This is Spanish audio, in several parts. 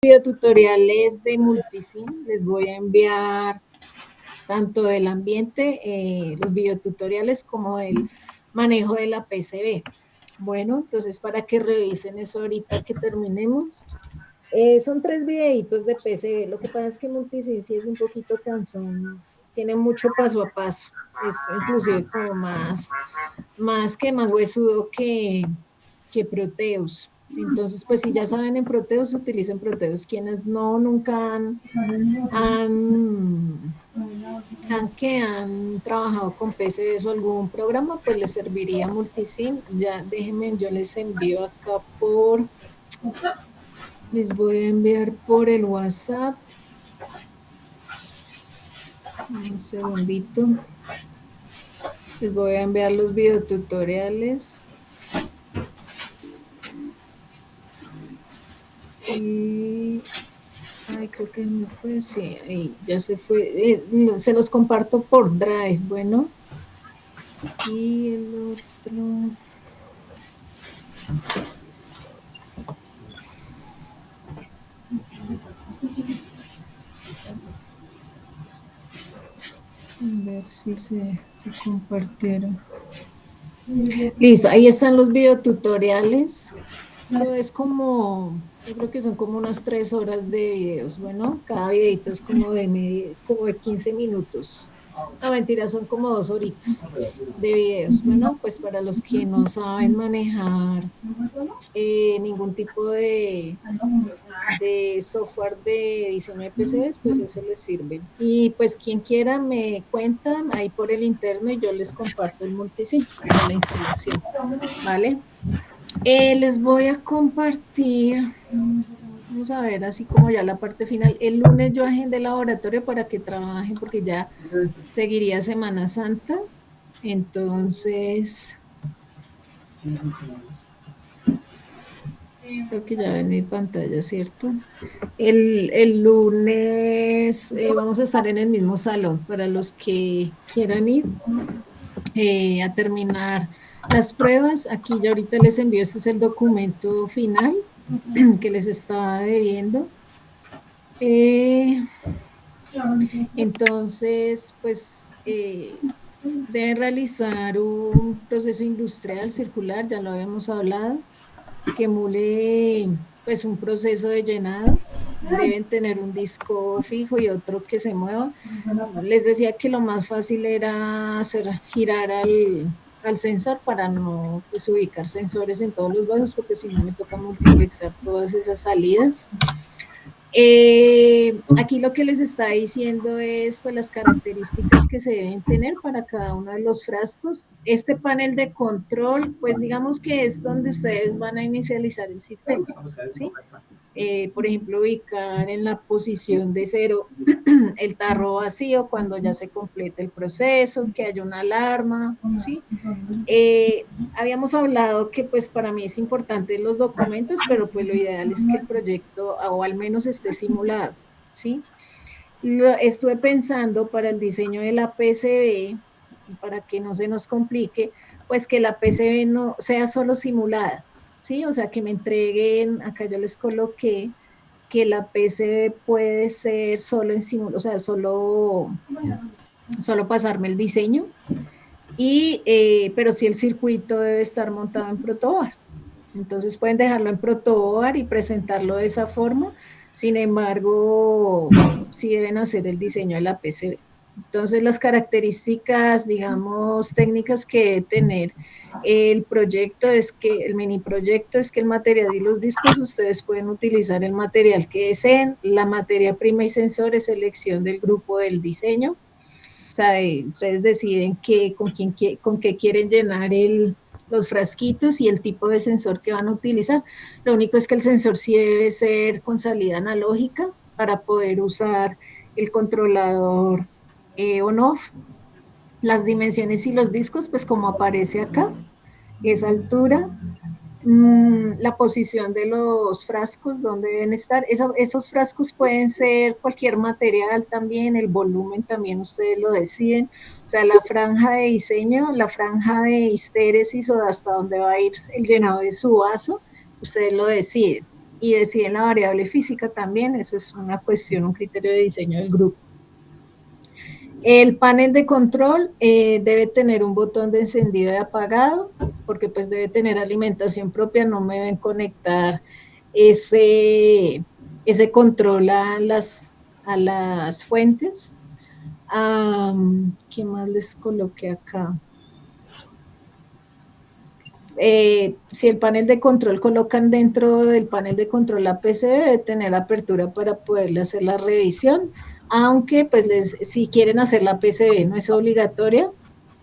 videotutoriales de Multisim. Les voy a enviar tanto del ambiente, los videotutoriales como del manejo de la PCB. Bueno, entonces para que revisen eso ahorita que terminemos. Son 3 videitos de PCB. Lo que pasa es que Multisim sí es un poquito cansón, tiene mucho paso a paso. Es inclusive como más huesudo que Proteus. Entonces, pues si ya saben en Proteus, utilicen Proteus. Quienes no, nunca han trabajado con PCBs o algún programa, pues les serviría Multisim. Ya déjenme, yo les envío acá les voy a enviar por el WhatsApp. Un segundito. Les voy a enviar los videotutoriales. Y creo que me fue, sí, ahí ya se fue. Se los comparto por Drive, bueno. Y el otro. A ver si se compartieron. Listo, ahí están los videotutoriales. Eso es como, yo creo que son como unas 3 horas de videos. Bueno, cada videito es como como de 15 minutos. No, mentira, son como 2 horitas de videos. Bueno, pues para los que no saben manejar ningún tipo de software de diseño de PCBs, pues ese les sirve. Y pues quien quiera me cuentan ahí por el interno y yo les comparto el multisim de la instalación, ¿vale? Les voy a compartir, vamos a ver, así como ya la parte final. El lunes yo agendé el laboratorio para que trabajen porque ya seguiría Semana Santa. Entonces, creo que ya ven mi pantalla, ¿cierto? El lunes vamos a estar en el mismo salón para los que quieran ir a terminar las pruebas. Aquí ya ahorita les envío, este es el documento final que les estaba debiendo. Entonces, pues deben realizar un proceso industrial circular, ya lo habíamos hablado, que emule pues un proceso de llenado. Deben tener un disco fijo y otro que se mueva. Les decía que lo más fácil era hacer girar al sensor para no pues, ubicar sensores en todos los vasos, porque si no me toca multiplexar todas esas salidas. Aquí lo que les está diciendo es pues, las características que se deben tener para cada uno de los frascos. Este panel de control, pues digamos que es donde ustedes van a inicializar el sistema, ¿sí? Por ejemplo, ubicar en la posición de 0 el tarro vacío cuando ya se complete el proceso, que haya una alarma, ¿sí? Habíamos hablado que pues para mí es importante los documentos, pero pues lo ideal es que el proyecto o al menos esté simulado, ¿sí? Estuve pensando para el diseño de la PCB, para que no se nos complique, pues que la PCB no sea solo simulada, ¿sí? O sea, que me entreguen, acá yo les coloqué que la PCB puede ser solo en simulación, o sea, solo pasarme el diseño, pero sí el circuito debe estar montado en protoboard. Entonces pueden dejarlo en protoboard y presentarlo de esa forma. Sin embargo, sí deben hacer el diseño de la PCB. Entonces las características, digamos, técnicas que debe tener el proyecto el mini proyecto es que el material y los discos ustedes pueden utilizar el material que deseen. La materia prima y sensores, selección del grupo del diseño. O sea, ustedes deciden con qué quieren llenar los frasquitos y el tipo de sensor que van a utilizar. Lo único es que el sensor sí debe ser con salida analógica para poder usar el controlador on-off. Las dimensiones y los discos, pues como aparece acá, esa altura, la posición de los frascos, donde deben estar. Esos frascos pueden ser cualquier material también, el volumen también ustedes lo deciden. O sea, la franja de diseño, la franja de histéresis o hasta dónde va a ir el llenado de su vaso, ustedes lo deciden. y deciden la variable física también, eso es una cuestión, un criterio de diseño del grupo. El panel de control debe tener un botón de encendido y apagado, porque pues debe tener alimentación propia, no me deben conectar ese control a las fuentes. ¿Qué más les coloqué acá? Si el panel de control colocan dentro del panel de control la PCB, debe tener apertura para poderle hacer la revisión, aunque pues si quieren hacer la PCB no es obligatoria,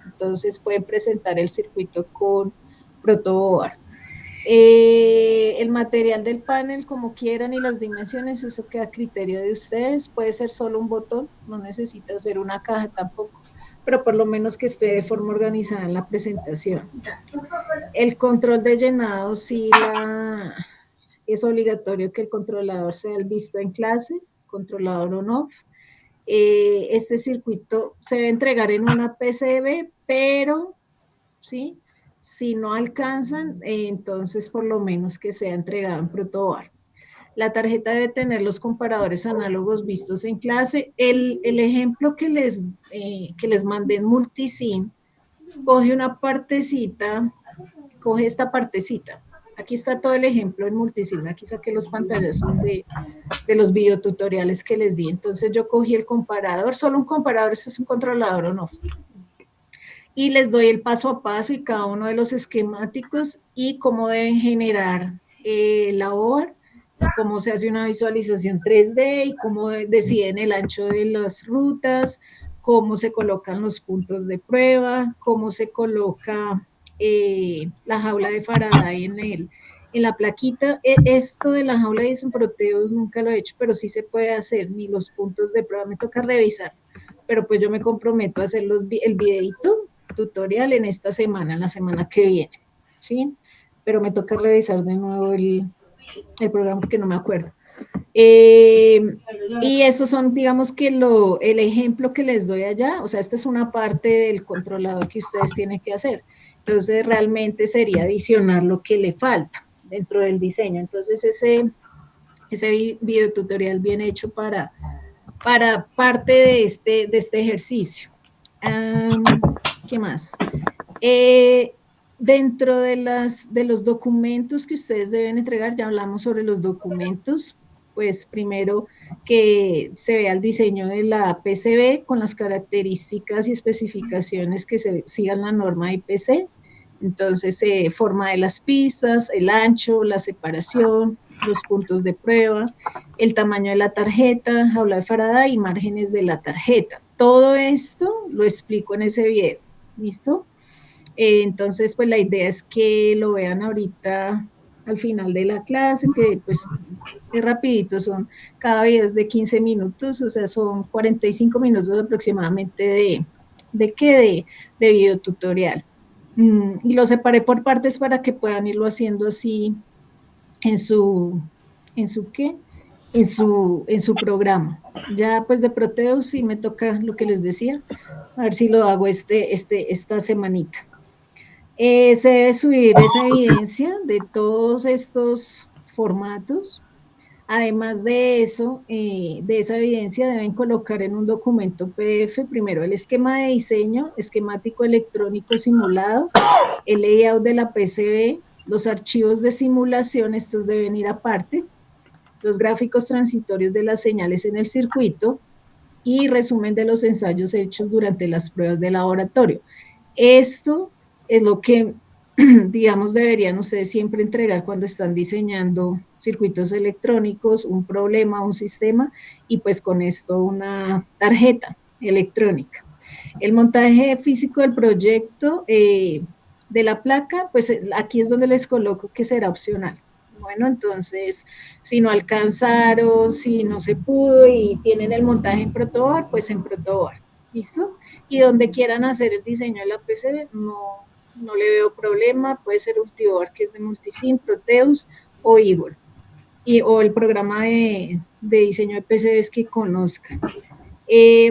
entonces pueden presentar el circuito con protoboard. El material del panel, como quieran, y las dimensiones, eso queda a criterio de ustedes. Puede ser solo un botón, no necesita ser una caja tampoco, pero por lo menos que esté de forma organizada en la presentación. El control de llenado, sí, es obligatorio que el controlador sea el visto en clase, controlador on-off. Este circuito se debe entregar en una PCB, pero ¿sí? Si no alcanzan, entonces por lo menos que sea entregado en protoboard. La tarjeta debe tener los comparadores análogos vistos en clase. El ejemplo que les mandé en Multisim, coge una partecita, coge esta partecita. Aquí está todo el ejemplo en Multisim. Aquí saqué los pantallazos de los videotutoriales que les di. Entonces yo cogí el comparador, solo un comparador, este es un controlador o no, y les doy el paso a paso y cada uno de los esquemáticos y cómo deben generar la OR y cómo se hace una visualización 3D y cómo deciden el ancho de las rutas, cómo se colocan los puntos de prueba, cómo se coloca la jaula de Faraday en la plaquita. Esto de la jaula de Isomproteus nunca lo he hecho, pero sí se puede hacer, ni los puntos de prueba, me toca revisar, pero pues yo me comprometo a hacer el videito tutorial en esta semana, en la semana que viene, ¿sí? Pero me toca revisar de nuevo el programa porque no me acuerdo. Y esos son, digamos que el ejemplo que les doy allá, o sea, esta es una parte del controlador que ustedes tienen que hacer. Entonces, realmente sería adicionar lo que le falta dentro del diseño. Entonces, ese video tutorial bien hecho para parte de este ejercicio. ¿Qué más? Dentro de los documentos que ustedes deben entregar, ya hablamos sobre los documentos, pues primero que se vea el diseño de la PCB con las características y especificaciones que se sigan la norma IPC. Entonces, forma de las pistas, el ancho, la separación, los puntos de prueba, el tamaño de la tarjeta, jaula de Faraday y márgenes de la tarjeta. Todo esto lo explico en ese video, ¿listo? Entonces, pues la idea es que lo vean ahorita al final de la clase, que pues es rapidito, son cada video es de 15 minutos, o sea, son 45 minutos aproximadamente de video tutorial. Y lo separé por partes para que puedan irlo haciendo así en su ¿qué? En su programa. Ya pues de Proteus sí me toca lo que les decía, a ver si lo hago esta semanita. Se debe subir esa evidencia de todos estos formatos. Además de eso, de esa evidencia, deben colocar en un documento PDF primero el esquema de diseño, esquemático electrónico simulado, el layout de la PCB, los archivos de simulación, estos deben ir aparte, los gráficos transitorios de las señales en el circuito y resumen de los ensayos hechos durante las pruebas de laboratorio. Esto es lo que, digamos, deberían ustedes siempre entregar cuando están diseñando circuitos electrónicos, un problema, un sistema, y pues con esto una tarjeta electrónica. El montaje físico del proyecto de la placa, pues aquí es donde les coloco que será opcional. Bueno, entonces, si no alcanzaron, si no se pudo y tienen el montaje en protoboard, pues en protoboard, ¿listo? Y donde quieran hacer el diseño de la PCB, no le veo problema, puede ser Ultiboard, que es de Multisim, Proteus o Eagle, o el programa de diseño de PCBs que conozcan.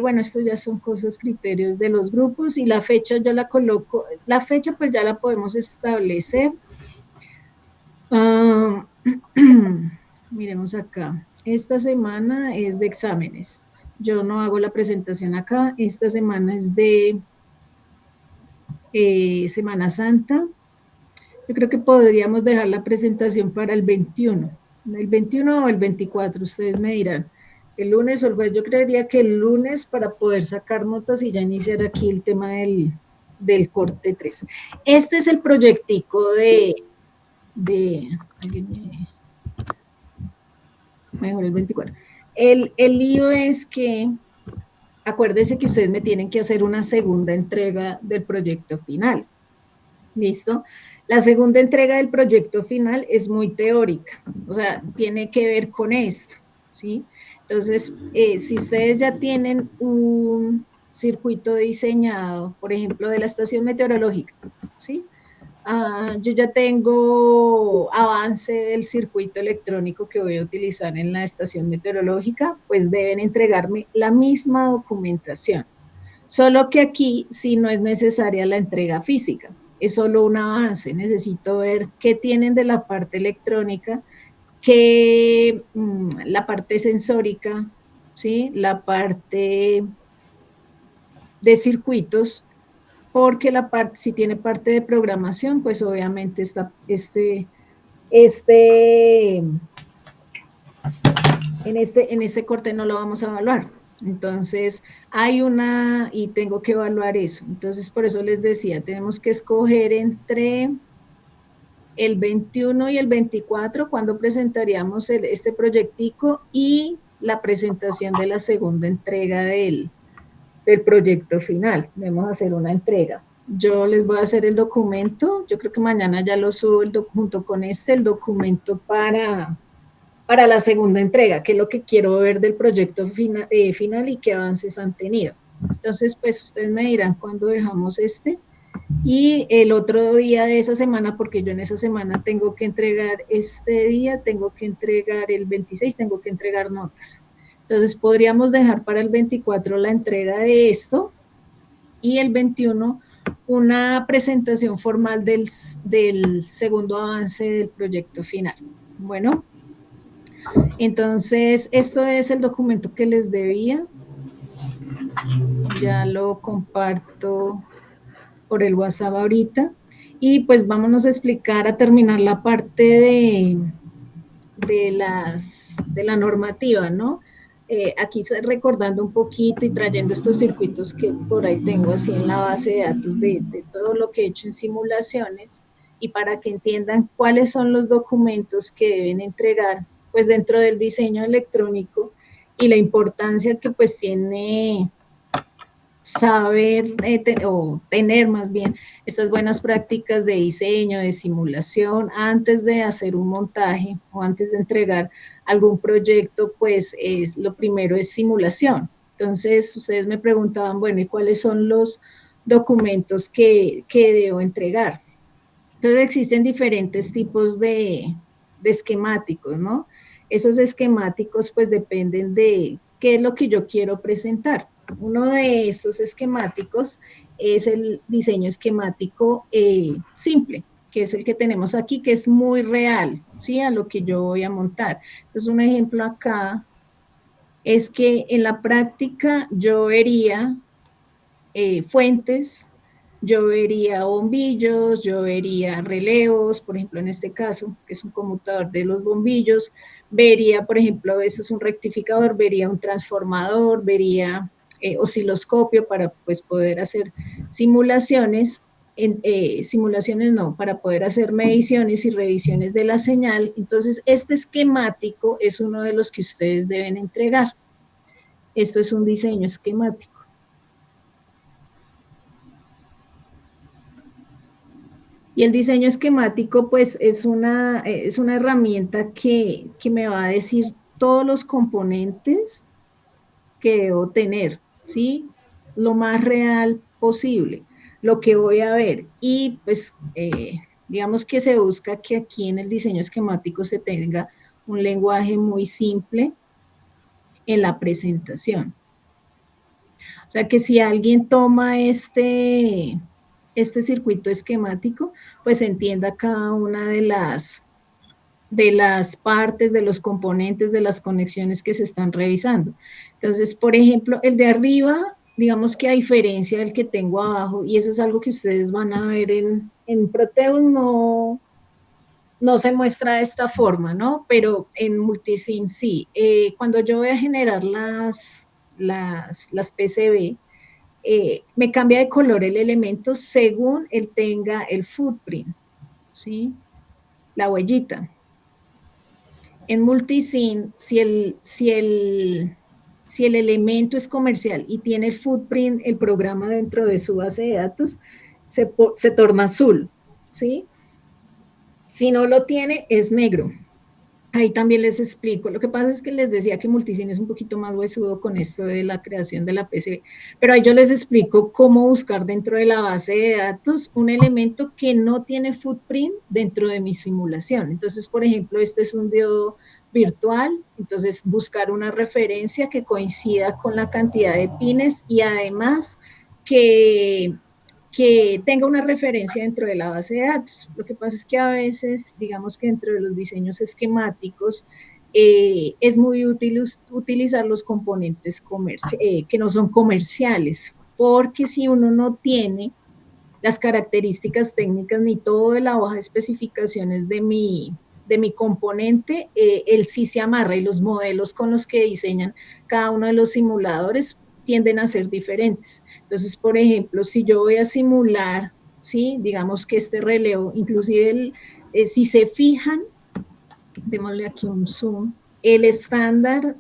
Bueno, esto ya son cosas, criterios de los grupos, y la fecha yo la coloco, la fecha pues ya la podemos establecer. miremos acá. Esta semana es de exámenes. Yo no hago la presentación acá. Esta semana es de Semana Santa. Yo creo que podríamos dejar la presentación para el 21 o el 24, ustedes me dirán. El lunes o el jueves, yo creería que el lunes para poder sacar notas y ya iniciar aquí el tema del corte 3. Este es el proyectico mejor el 24. El lío es que, acuérdense que ustedes me tienen que hacer una segunda entrega del proyecto final. ¿Listo? La segunda entrega del proyecto final es muy teórica, o sea, tiene que ver con esto, ¿sí? Entonces, si ustedes ya tienen un circuito diseñado, por ejemplo, de la estación meteorológica, ¿sí? Yo ya tengo avance del circuito electrónico que voy a utilizar en la estación meteorológica, pues deben entregarme la misma documentación. Solo que aquí sí no es necesaria la entrega física, es solo un avance. Necesito ver qué tienen de la parte electrónica, qué la parte sensórica, ¿sí? La parte de circuitos, porque la parte, si tiene parte de programación, pues obviamente este, en este corte no lo vamos a evaluar. Entonces, hay una, y tengo que evaluar eso. Entonces, por eso les decía, tenemos que escoger entre el 21 y el 24, cuando presentaríamos este proyectico y la presentación de la segunda entrega del proyecto final. Debemos hacer una entrega. Yo les voy a hacer el documento, yo creo que mañana ya lo subo junto con el documento para la segunda entrega, que es lo que quiero ver del proyecto final y qué avances han tenido. Entonces, pues ustedes me dirán cuándo dejamos y el otro día de esa semana, porque yo en esa semana tengo que entregar este día, tengo que entregar el 26, tengo que entregar notas. Entonces podríamos dejar para el 24 la entrega de esto y el 21 una presentación formal del segundo avance del proyecto final. Bueno, entonces esto es el documento que les debía. Ya lo comparto por el WhatsApp ahorita. Y pues vámonos a explicar, a terminar la parte de la normativa, ¿no? Aquí recordando un poquito y trayendo estos circuitos que por ahí tengo así en la base de datos de todo lo que he hecho en simulaciones y para que entiendan cuáles son los documentos que deben entregar pues dentro del diseño electrónico y la importancia que pues tiene saber o tener más bien estas buenas prácticas de diseño, de simulación, antes de hacer un montaje o antes de entregar algún proyecto, pues lo primero es simulación. Entonces, ustedes me preguntaban, bueno, ¿y cuáles son los documentos que debo entregar? Entonces, existen diferentes tipos de esquemáticos, ¿no? Esos esquemáticos, pues, dependen de qué es lo que yo quiero presentar. Uno de estos esquemáticos es el diseño esquemático simple, que es el que tenemos aquí, que es muy real, ¿sí? A lo que yo voy a montar. Entonces, un ejemplo acá es que en la práctica yo vería fuentes, yo vería bombillos, yo vería relevos, por ejemplo, en este caso, que es un conmutador de los bombillos, vería, por ejemplo, eso es un rectificador, vería un transformador, vería osciloscopio para pues, poder hacer simulaciones, simulaciones no, para poder hacer mediciones y revisiones de la señal. Entonces, este esquemático es uno de los que ustedes deben entregar. Esto es un diseño esquemático. Y el diseño esquemático, pues, es una herramienta que me va a decir todos los componentes que debo tener, ¿sí? Lo más real posible, lo que voy a ver. Y, pues, digamos que se busca que aquí en el diseño esquemático se tenga un lenguaje muy simple en la presentación. O sea que si alguien toma este circuito esquemático, pues entienda cada una de las partes, de los componentes, de las conexiones que se están revisando. Entonces, por ejemplo, el de arriba, digamos que a diferencia del que tengo abajo, y eso es algo que ustedes van a ver en Proteus, no se muestra de esta forma, ¿no? Pero en Multisim sí. Cuando yo voy a generar las PCB, me cambia de color el elemento según él tenga el footprint, ¿sí? La huellita. En Multisim, si el elemento es comercial y tiene el footprint, el programa dentro de su base de datos, se torna azul, ¿sí? Si no lo tiene, es negro. Ahí también les explico. Lo que pasa es que les decía que Multisim es un poquito más huesudo con esto de la creación de la PCB, pero ahí yo les explico cómo buscar dentro de la base de datos un elemento que no tiene footprint dentro de mi simulación. Entonces, por ejemplo, este es un diodo virtual, entonces buscar una referencia que coincida con la cantidad de pines y además que tenga una referencia dentro de la base de datos. Lo que pasa es que a veces, digamos que dentro de los diseños esquemáticos, es muy útil utilizar los componentes que no son comerciales, porque si uno no tiene las características técnicas ni todo de la hoja de especificaciones de mi componente, él sí se amarra y los modelos con los que diseñan cada uno de los simuladores tienden a ser diferentes. Entonces, por ejemplo, si yo voy a simular, ¿sí? Digamos que este relevo, inclusive si se fijan, démosle aquí un zoom, el estándar,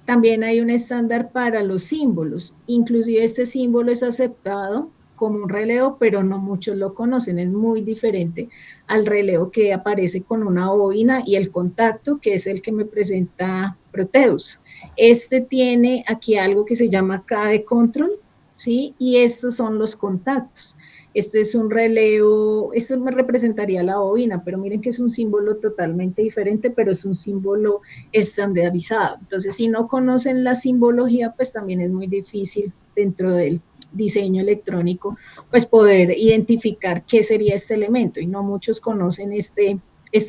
también hay un estándar para los símbolos. Inclusive este símbolo es aceptado como un relevo, pero no muchos lo conocen. Es muy diferente al relevo que aparece con una bobina y el contacto, que es el que me presenta Proteus. Este tiene aquí algo que se llama KD Control, ¿sí? Y estos son los contactos. Este es un relevo, esto me representaría la bobina, pero miren que es un símbolo totalmente diferente, pero es un símbolo estandarizado. Entonces, si no conocen la simbología, pues también es muy difícil dentro del diseño electrónico, pues poder identificar qué sería este elemento, y no muchos conocen este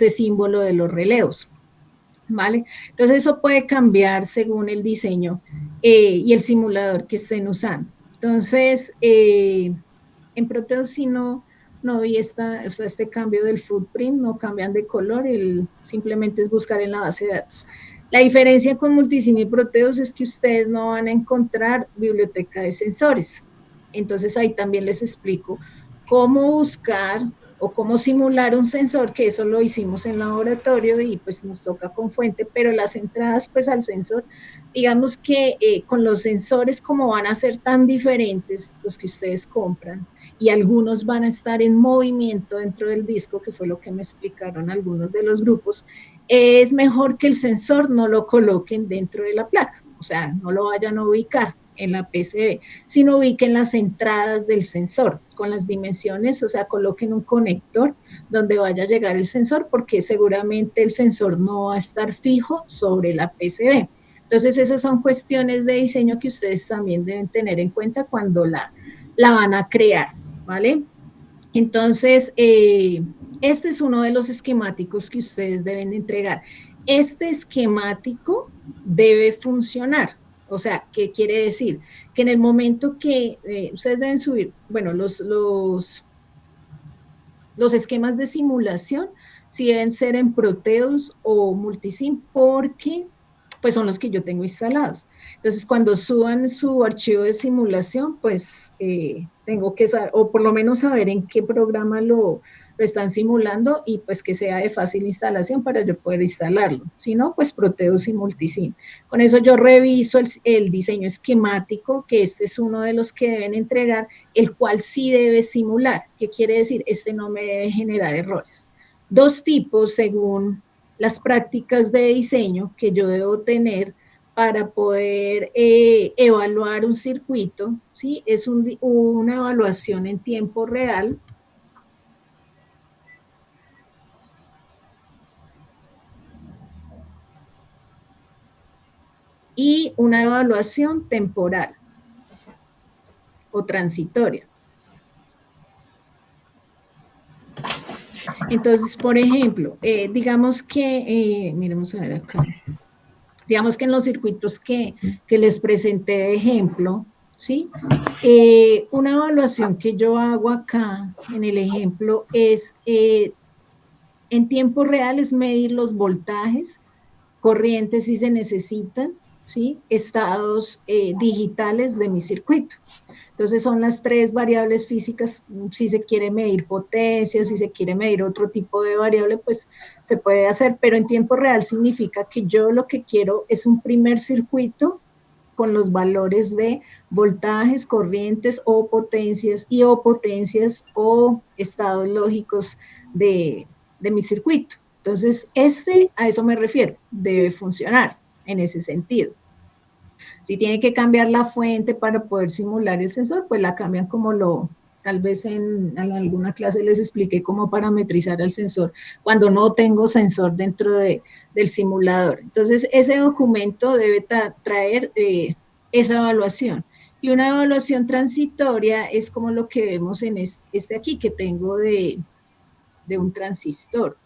símbolo de los relevos. ¿Vale? Entonces eso puede cambiar según el diseño y el simulador que estén usando. Entonces, en Proteus si no vi o sea, este cambio del footprint, no cambian de color, simplemente es buscar en la base de datos. La diferencia con Multisim y Proteus es que ustedes no van a encontrar biblioteca de sensores. Entonces ahí también les explico cómo buscar o cómo simular un sensor, que eso lo hicimos en laboratorio y pues nos toca con fuente, pero las entradas pues al sensor, digamos que con los sensores como van a ser tan diferentes los que ustedes compran y algunos van a estar en movimiento dentro del disco, que fue lo que me explicaron algunos de los grupos, es mejor que el sensor no lo coloquen dentro de la placa, o sea, no lo vayan a ubicar en la PCB, sino ubiquen las entradas del sensor con las dimensiones, o sea, coloquen un conector donde vaya a llegar el sensor, porque seguramente el sensor no va a estar fijo sobre la PCB. Entonces, esas son cuestiones de diseño que ustedes también deben tener en cuenta cuando la van a crear, ¿vale? Entonces, este es uno de los esquemáticos que ustedes deben de entregar. Este esquemático debe funcionar. O sea, ¿qué quiere decir? Que en el momento que ustedes deben subir, bueno, los esquemas de simulación si deben ser en Proteus o Multisim, porque pues son los que yo tengo instalados. Entonces, cuando suban su archivo de simulación, pues tengo que saber, o por lo menos saber en qué programa lo están simulando y pues que sea de fácil instalación para yo poder instalarlo. Si no, pues Proteus y Multisim. Con eso yo reviso el diseño esquemático, que este es uno de los que deben entregar, el cual sí debe simular. ¿Qué quiere decir? Este no me debe generar errores. Dos tipos según las prácticas de diseño que yo debo tener para poder evaluar un circuito, ¿sí? Es una evaluación en tiempo real y una evaluación temporal o transitoria. Entonces, por ejemplo, digamos que, miremos a ver acá, digamos que en los circuitos que les presenté de ejemplo, ¿sí? Una evaluación que yo hago acá en el ejemplo es, en tiempo real, es medir los voltajes, corrientes si se necesitan, ¿sí? Estados digitales de mi circuito. Entonces son las tres variables físicas, si se quiere medir potencia, si se quiere medir otro tipo de variable, pues se puede hacer, pero en tiempo real significa que yo lo que quiero es un primer circuito con los valores de voltajes, corrientes o potencias o estados lógicos de mi circuito. Entonces, a eso me refiero, debe funcionar en ese sentido. Si tiene que cambiar la fuente para poder simular el sensor, pues la cambian tal vez en alguna clase les expliqué cómo parametrizar el sensor cuando no tengo sensor dentro del simulador. Entonces, ese documento debe traer esa evaluación. Y una evaluación transitoria es como lo que vemos en este aquí que tengo de un transistor.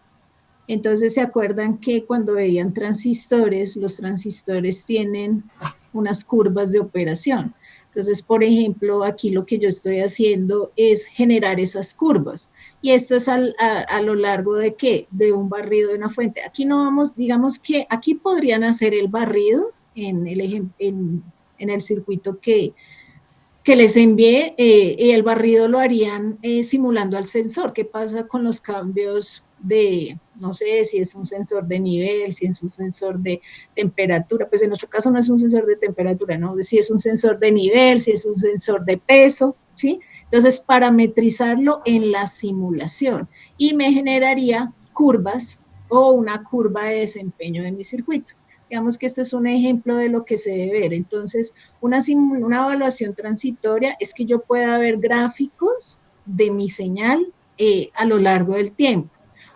Entonces, ¿se acuerdan que cuando veían transistores, los transistores tienen unas curvas de operación? Entonces, por ejemplo, aquí lo que yo estoy haciendo es generar esas curvas. Y esto es a lo largo de ¿qué? De un barrido de una fuente. Aquí no vamos, digamos que aquí podrían hacer el barrido en el circuito que les envié, y el barrido lo harían simulando al sensor. ¿Qué pasa con los cambios no sé, si es un sensor de nivel, si es un sensor de temperatura? Pues en nuestro caso no es un sensor de temperatura, ¿no? Si es un sensor de nivel, si es un sensor de peso, ¿sí? Entonces, parametrizarlo en la simulación y me generaría curvas o una curva de desempeño de mi circuito. Digamos que este es un ejemplo de lo que se debe ver. Entonces, una evaluación transitoria es que yo pueda ver gráficos de mi señal a lo largo del tiempo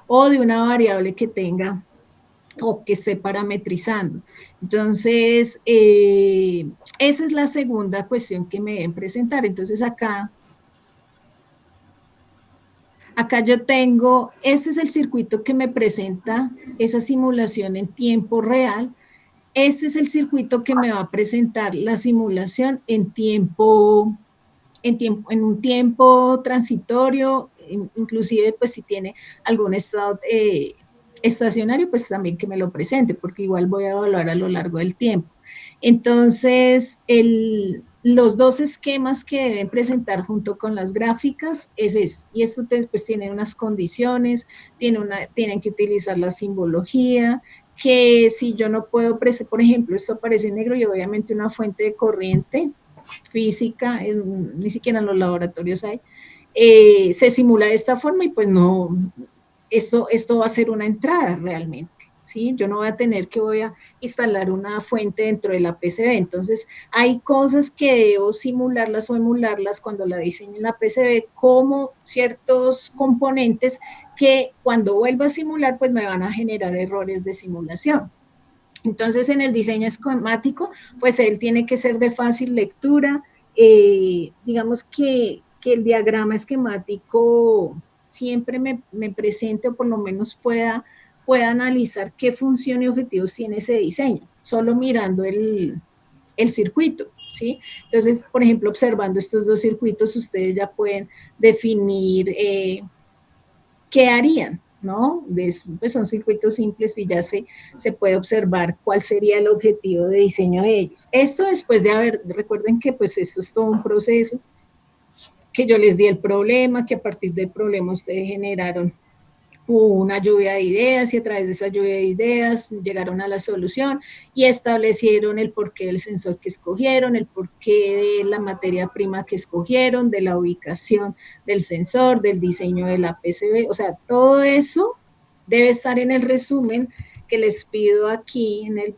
o de una variable que tenga o que esté parametrizando. Entonces, esa es la segunda cuestión que me deben presentar. Entonces, acá yo tengo, este es el circuito que me presenta esa simulación en tiempo real. Este es el circuito que me va a presentar la simulación en un tiempo transitorio, inclusive pues si tiene algún estado estacionario, pues también que me lo presente, porque igual voy a evaluar a lo largo del tiempo. Entonces, los dos esquemas que deben presentar junto con las gráficas es eso, y esto pues tiene unas condiciones, tienen que utilizar la simbología, que si yo no puedo, por ejemplo, esto aparece en negro y obviamente una fuente de corriente física, ni siquiera en los laboratorios hay, se simula de esta forma y pues no, esto va a ser una entrada realmente, ¿sí? Yo no voy a tener que voy a instalar una fuente dentro de la PCB, entonces hay cosas que debo simularlas o emularlas cuando la diseño en la PCB como ciertos componentes que cuando vuelva a simular pues me van a generar errores de simulación. Entonces, en el diseño esquemático, pues él tiene que ser de fácil lectura. Digamos que el diagrama esquemático siempre me presente o por lo menos pueda analizar qué función y objetivos tiene ese diseño, solo mirando el circuito, ¿sí? Entonces, por ejemplo, observando estos dos circuitos, ustedes ya pueden definir qué harían, ¿no? Pues son circuitos simples y ya se puede observar cuál sería el objetivo de diseño de ellos. Esto después de recuerden que pues esto es todo un proceso, que yo les di el problema, que a partir del problema ustedes generaron una lluvia de ideas y a través de esa lluvia de ideas llegaron a la solución y establecieron el porqué del sensor que escogieron, el porqué de la materia prima que escogieron, de la ubicación del sensor, del diseño de la PCB, o sea, todo eso debe estar en el resumen que les pido aquí en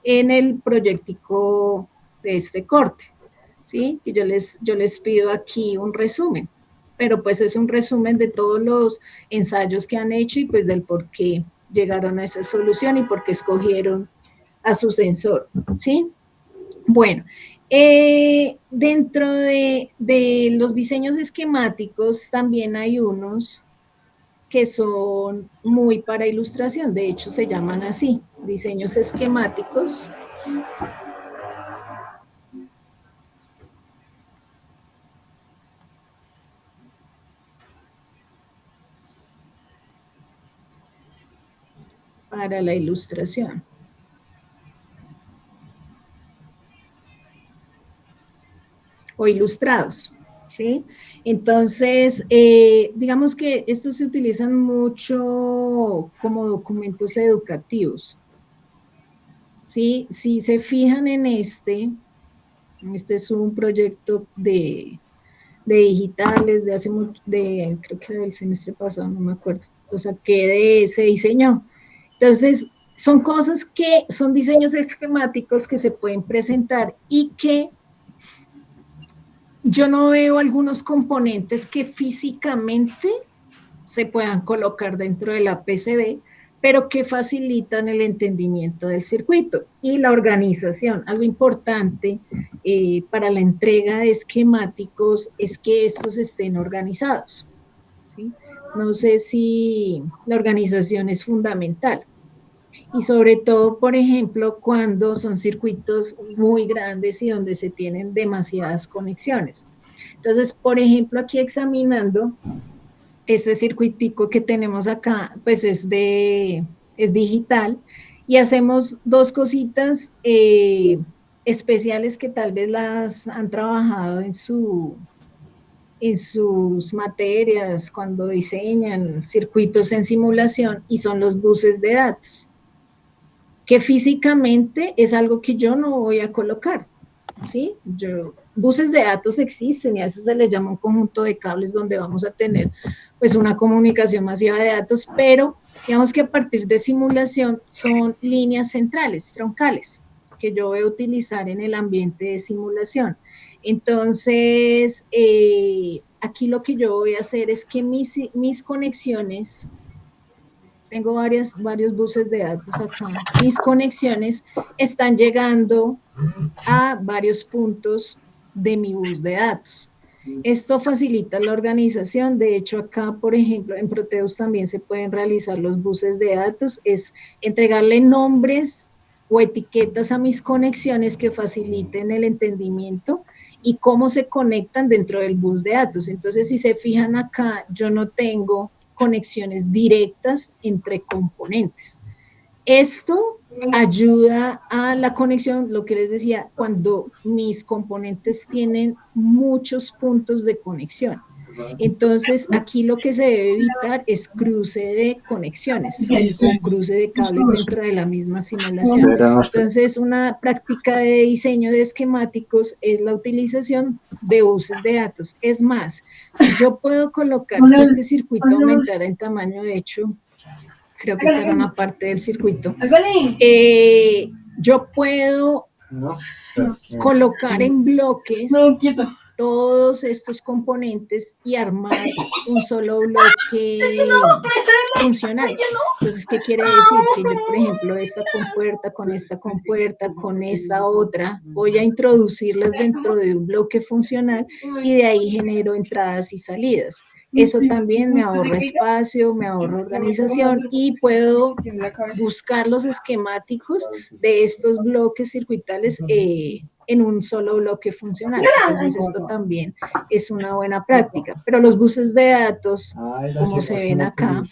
en el proyectico de este corte, ¿sí? Que yo les pido aquí un resumen, pero pues es un resumen de todos los ensayos que han hecho y pues del por qué llegaron a esa solución y por qué escogieron a su sensor, ¿sí? Bueno, Dentro de los diseños esquemáticos también hay unos que son muy para ilustración, de hecho se llaman así, diseños esquemáticos. Para la ilustración. O ilustrados, ¿sí? Entonces, digamos que estos se utilizan mucho como documentos educativos, ¿sí? Si se fijan en este es un proyecto de digitales de hace mucho, creo que era del semestre pasado, no me acuerdo, lo saqué de ese diseño. Entonces, son cosas que son diseños esquemáticos que se pueden presentar y que yo no veo algunos componentes que físicamente se puedan colocar dentro de la PCB, pero que facilitan el entendimiento del circuito y la organización. Algo importante para la entrega de esquemáticos es que estos estén organizados, ¿sí? No sé si la organización es fundamental. Y sobre todo, por ejemplo, cuando son circuitos muy grandes y donde se tienen demasiadas conexiones. Entonces, por ejemplo, aquí examinando este circuitico que tenemos acá, pues es digital y hacemos dos cositas especiales que tal vez las han trabajado en sus materias cuando diseñan circuitos en simulación y son los buses de datos, que físicamente es algo que yo no voy a colocar, ¿sí? Buses de datos existen y a eso se les llama un conjunto de cables donde vamos a tener pues una comunicación masiva de datos, pero digamos que a partir de simulación son líneas centrales, troncales, que yo voy a utilizar en el ambiente de simulación. Entonces, aquí lo que yo voy a hacer es que mis conexiones, tengo varios buses de datos acá, mis conexiones están llegando a varios puntos de mi bus de datos. Esto facilita la organización. De hecho, acá, por ejemplo, en Proteus también se pueden realizar los buses de datos, es entregarle nombres o etiquetas a mis conexiones que faciliten el entendimiento y cómo se conectan dentro del bus de datos. Entonces, si se fijan acá, yo no tengo conexiones directas entre componentes. Esto ayuda a la conexión, lo que les decía, cuando mis componentes tienen muchos puntos de conexión. Entonces, aquí lo que se debe evitar es cruce de conexiones o cruce de cables dentro de la misma simulación. Entonces, una práctica de diseño de esquemáticos es la utilización de buses de datos. Es más, si yo puedo colocar, si este circuito aumentara en tamaño, de hecho, creo que esta era una parte del circuito, yo puedo colocar en bloques todos estos componentes y armar un solo bloque funcional. Entonces, ¿qué quiere decir? Que yo, por ejemplo, esta compuerta, con esta otra, voy a introducirlas dentro de un bloque funcional y de ahí genero entradas y salidas. Eso también me ahorra espacio, me ahorra organización y puedo buscar los esquemáticos de estos bloques circuitales en un solo bloque funcional. Entonces esto también es una buena práctica. Pero los buses de datos, como se ven acá,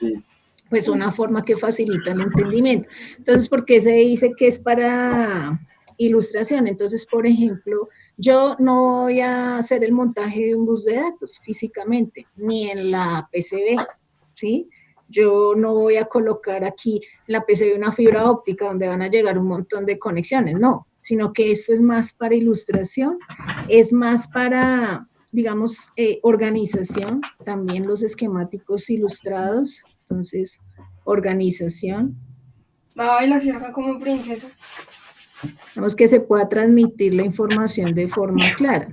pues una forma que facilita el entendimiento. Entonces, ¿por qué se dice que es para ilustración? Entonces, por ejemplo, yo no voy a hacer el montaje de un bus de datos físicamente, ni en la PCB, ¿sí? Yo no voy a colocar aquí en la PCB una fibra óptica donde van a llegar un montón de conexiones, no, sino que esto es más para ilustración, es más para, digamos, organización, también los esquemáticos ilustrados, entonces, organización. Ay, la cierra como princesa. Digamos que se pueda transmitir la información de forma clara.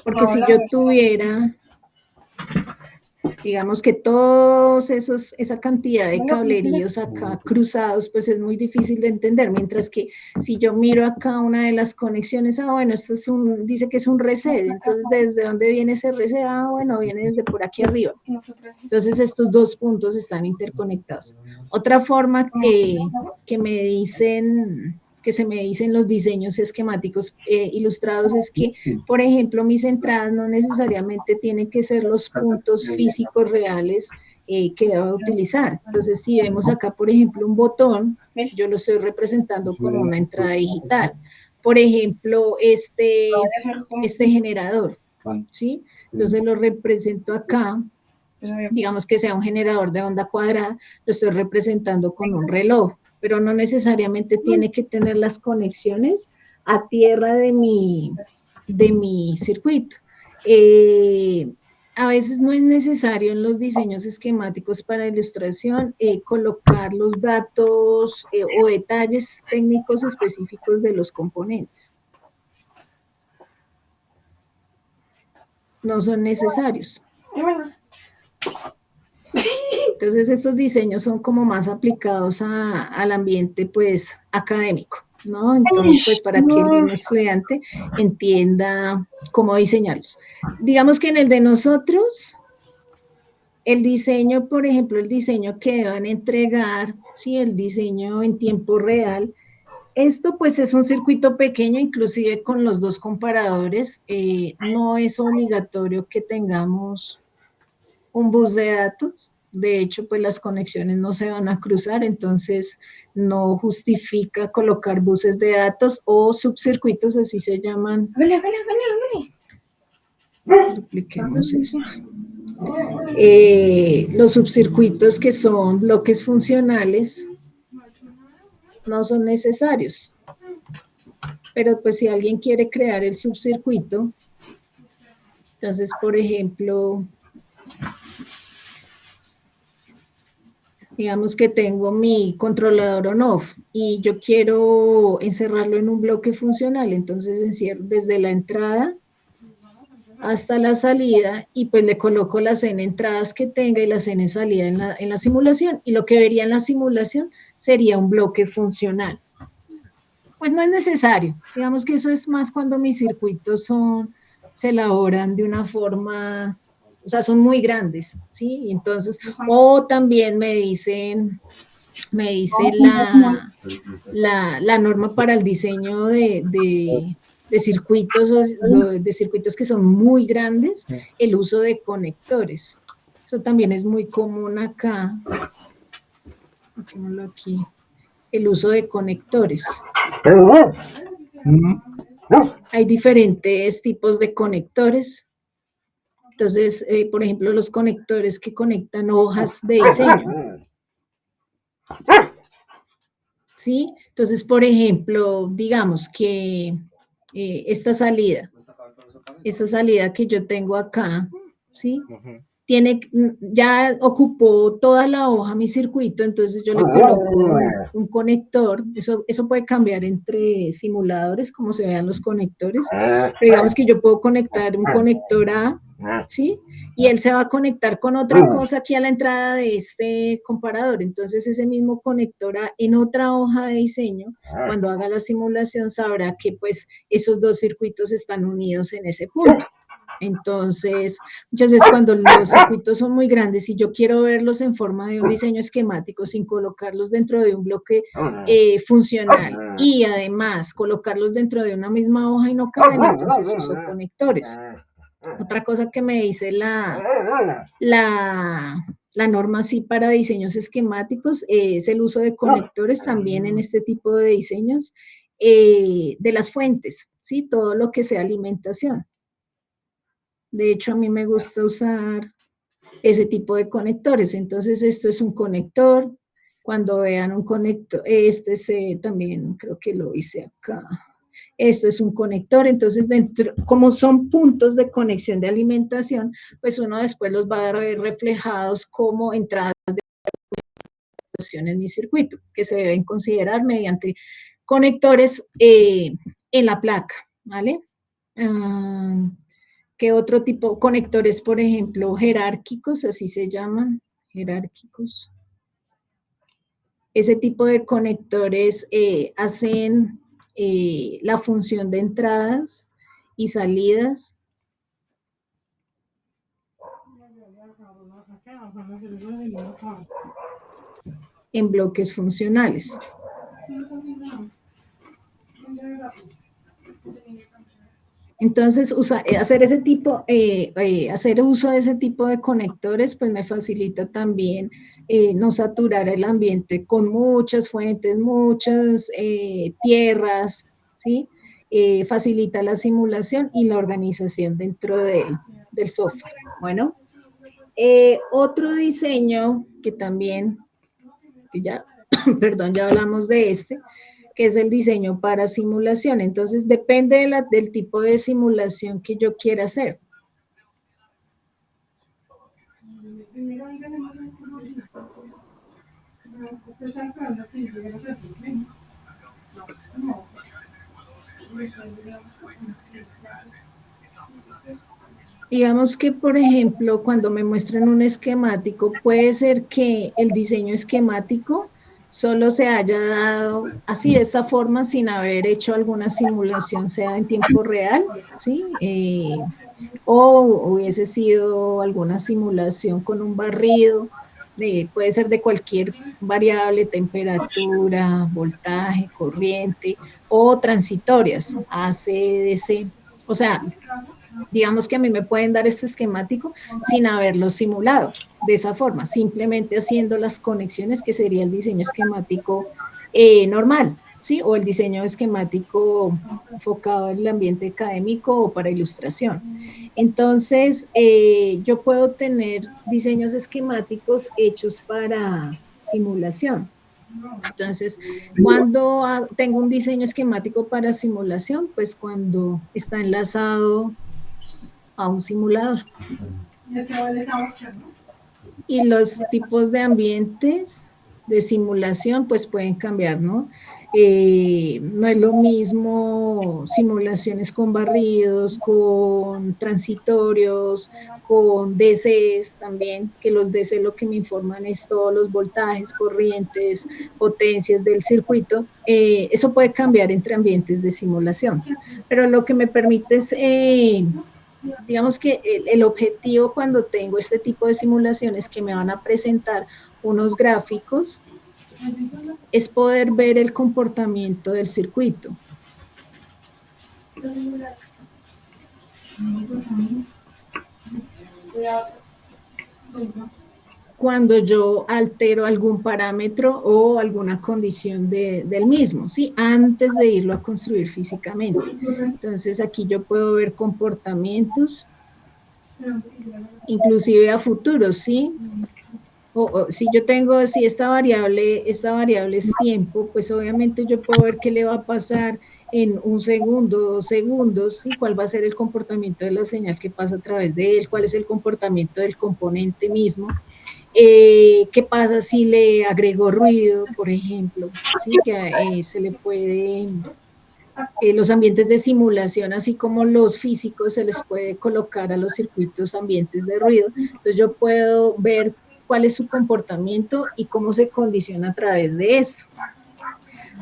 Porque si yo tuviera Digamos que esa cantidad de cableríos acá cruzados, pues es muy difícil de entender, mientras que si yo miro acá una de las conexiones, bueno, dice que es un reset, entonces ¿desde dónde viene ese reset? Bueno, viene desde por aquí arriba. Entonces estos dos puntos están interconectados. Otra forma que me dicen, que se me dicen los diseños esquemáticos ilustrados es que, por ejemplo, mis entradas no necesariamente tienen que ser los puntos físicos reales que debo utilizar. Entonces, si vemos acá, por ejemplo, un botón, yo lo estoy representando con una entrada digital. Por ejemplo, este generador, ¿sí? Entonces lo represento acá. Digamos que sea un generador de onda cuadrada, lo estoy representando con un reloj, pero no necesariamente tiene que tener las conexiones a tierra de mi circuito. A veces no es necesario en los diseños esquemáticos para ilustración colocar los datos o detalles técnicos específicos de los componentes. No son necesarios. Entonces estos diseños son como más aplicados al ambiente pues académico, ¿no? Entonces pues para que el mismo estudiante entienda cómo diseñarlos. Digamos que en el de nosotros, el diseño, por ejemplo, el diseño que van a entregar, ¿sí? El diseño en tiempo real, esto pues es un circuito pequeño, inclusive con los dos comparadores, no es obligatorio que tengamos un bus de datos. De hecho, pues las conexiones no se van a cruzar, entonces no justifica colocar buses de datos o subcircuitos, así se llaman. Dupliquemos esto. Los subcircuitos que son bloques funcionales no son necesarios. Pero pues si alguien quiere crear el subcircuito, entonces, por ejemplo, digamos que tengo mi controlador on-off y yo quiero encerrarlo en un bloque funcional, entonces encierro desde la entrada hasta la salida y pues le coloco las n entradas que tenga y las n salida en la simulación, y lo que vería en la simulación sería un bloque funcional. Pues no es necesario, digamos que eso es más cuando mis circuitos se elaboran de una forma, o sea, son muy grandes, ¿sí? Y entonces, o también me dice la norma para el diseño de circuitos, de circuitos que son muy grandes, el uso de conectores. Eso también es muy común acá. Aquí. El uso de conectores. Hay diferentes tipos de conectores. Entonces, por ejemplo, los conectores que conectan hojas de diseño. ¿Sí? Entonces, por ejemplo, digamos que esta salida que yo tengo acá, ¿sí? Ya ocupó toda la hoja mi circuito, entonces yo le coloco un conector, eso puede cambiar entre simuladores, como se vean los conectores, pero digamos que yo puedo conectar un conector A, ¿sí? Y él se va a conectar con otra cosa aquí a la entrada de este comparador, entonces ese mismo conector A en otra hoja de diseño, cuando haga la simulación sabrá que pues esos dos circuitos están unidos en ese punto. Entonces, muchas veces cuando los circuitos son muy grandes y yo quiero verlos en forma de un diseño esquemático sin colocarlos dentro de un bloque funcional y además colocarlos dentro de una misma hoja y no caben, entonces uso conectores. Otra cosa que me dice la norma sí para diseños esquemáticos es el uso de conectores también en este tipo de diseños de las fuentes, ¿sí? Todo lo que sea alimentación. De hecho, a mí me gusta usar ese tipo de conectores. Entonces, esto es un conector. Cuando vean un conector, también creo que lo hice acá. Esto es un conector. Entonces, como son puntos de conexión de alimentación, pues uno después los va a ver reflejados como entradas de alimentación en mi circuito, que se deben considerar mediante conectores en la placa, ¿vale? ¿Qué otro tipo? Conectores, por ejemplo, jerárquicos, así se llaman, jerárquicos. Ese tipo de conectores hacen la función de entradas y salidas en bloques funcionales. Entonces, hacer hacer uso de ese tipo de conectores, pues me facilita también no saturar el ambiente con muchas fuentes, muchas tierras, ¿sí? Facilita la simulación y la organización dentro del software. Bueno, otro diseño que también, perdón, ya hablamos de este, que es el diseño para simulación. Entonces, depende del tipo de simulación que yo quiera hacer. Digamos que, por ejemplo, cuando me muestran un esquemático, puede ser que el diseño esquemático solo se haya dado así de esta forma sin haber hecho alguna simulación, sea en tiempo real, ¿sí? O hubiese sido alguna simulación con un barrido, puede ser de cualquier variable, temperatura, voltaje, corriente, o transitorias, ACDC. O sea, digamos que a mí me pueden dar este esquemático sin haberlo simulado de esa forma, simplemente haciendo las conexiones que sería el diseño esquemático normal, ¿sí? O el diseño esquemático enfocado en el ambiente académico o para ilustración. Entonces, yo puedo tener diseños esquemáticos hechos para simulación. Entonces, cuando tengo un diseño esquemático para simulación, pues cuando está enlazado a un simulador. Y los tipos de ambientes de simulación pues pueden cambiar, ¿no? No es lo mismo simulaciones con barridos, con transitorios, con DCs también, que los DC lo que me informan es todos los voltajes, corrientes, potencias del circuito. Eso puede cambiar entre ambientes de simulación, pero lo que me permite es digamos que el objetivo cuando tengo este tipo de simulaciones que me van a presentar unos gráficos es poder ver el comportamiento del circuito. Cuando yo altero algún parámetro o alguna condición del mismo, ¿sí? Antes de irlo a construir físicamente. Entonces aquí yo puedo ver comportamientos, inclusive a futuro, ¿sí? Si yo tengo, si esta variable es tiempo, pues obviamente yo puedo ver qué le va a pasar en 1 segundo, 2 segundos, ¿sí? Cuál va a ser el comportamiento de la señal que pasa a través de él, cuál es el comportamiento del componente mismo, qué pasa si le agrego ruido, por ejemplo, ¿sí? Que se le puede... los ambientes de simulación, así como los físicos, se les puede colocar a los circuitos ambientes de ruido. Entonces yo puedo ver cuál es su comportamiento y cómo se condiciona a través de eso.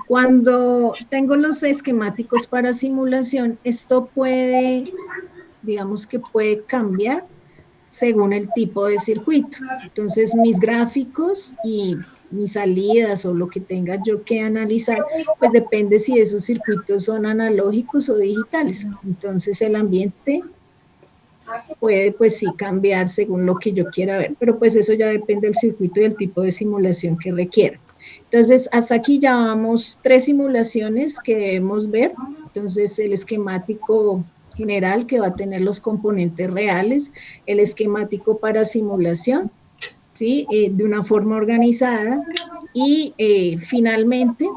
Cuando tengo los esquemáticos para simulación, esto puede, digamos que puede cambiar según el tipo de circuito. Entonces, mis gráficos y mis salidas o lo que tenga yo que analizar, pues depende si esos circuitos son analógicos o digitales. Entonces, el ambiente puede, pues sí, cambiar según lo que yo quiera ver, pero pues eso ya depende del circuito y el tipo de simulación que requiera. Entonces, hasta aquí ya vamos 3 simulaciones que debemos ver. Entonces, el esquemático general que va a tener los componentes reales, el esquemático para simulación, ¿sí? De una forma organizada y finalmente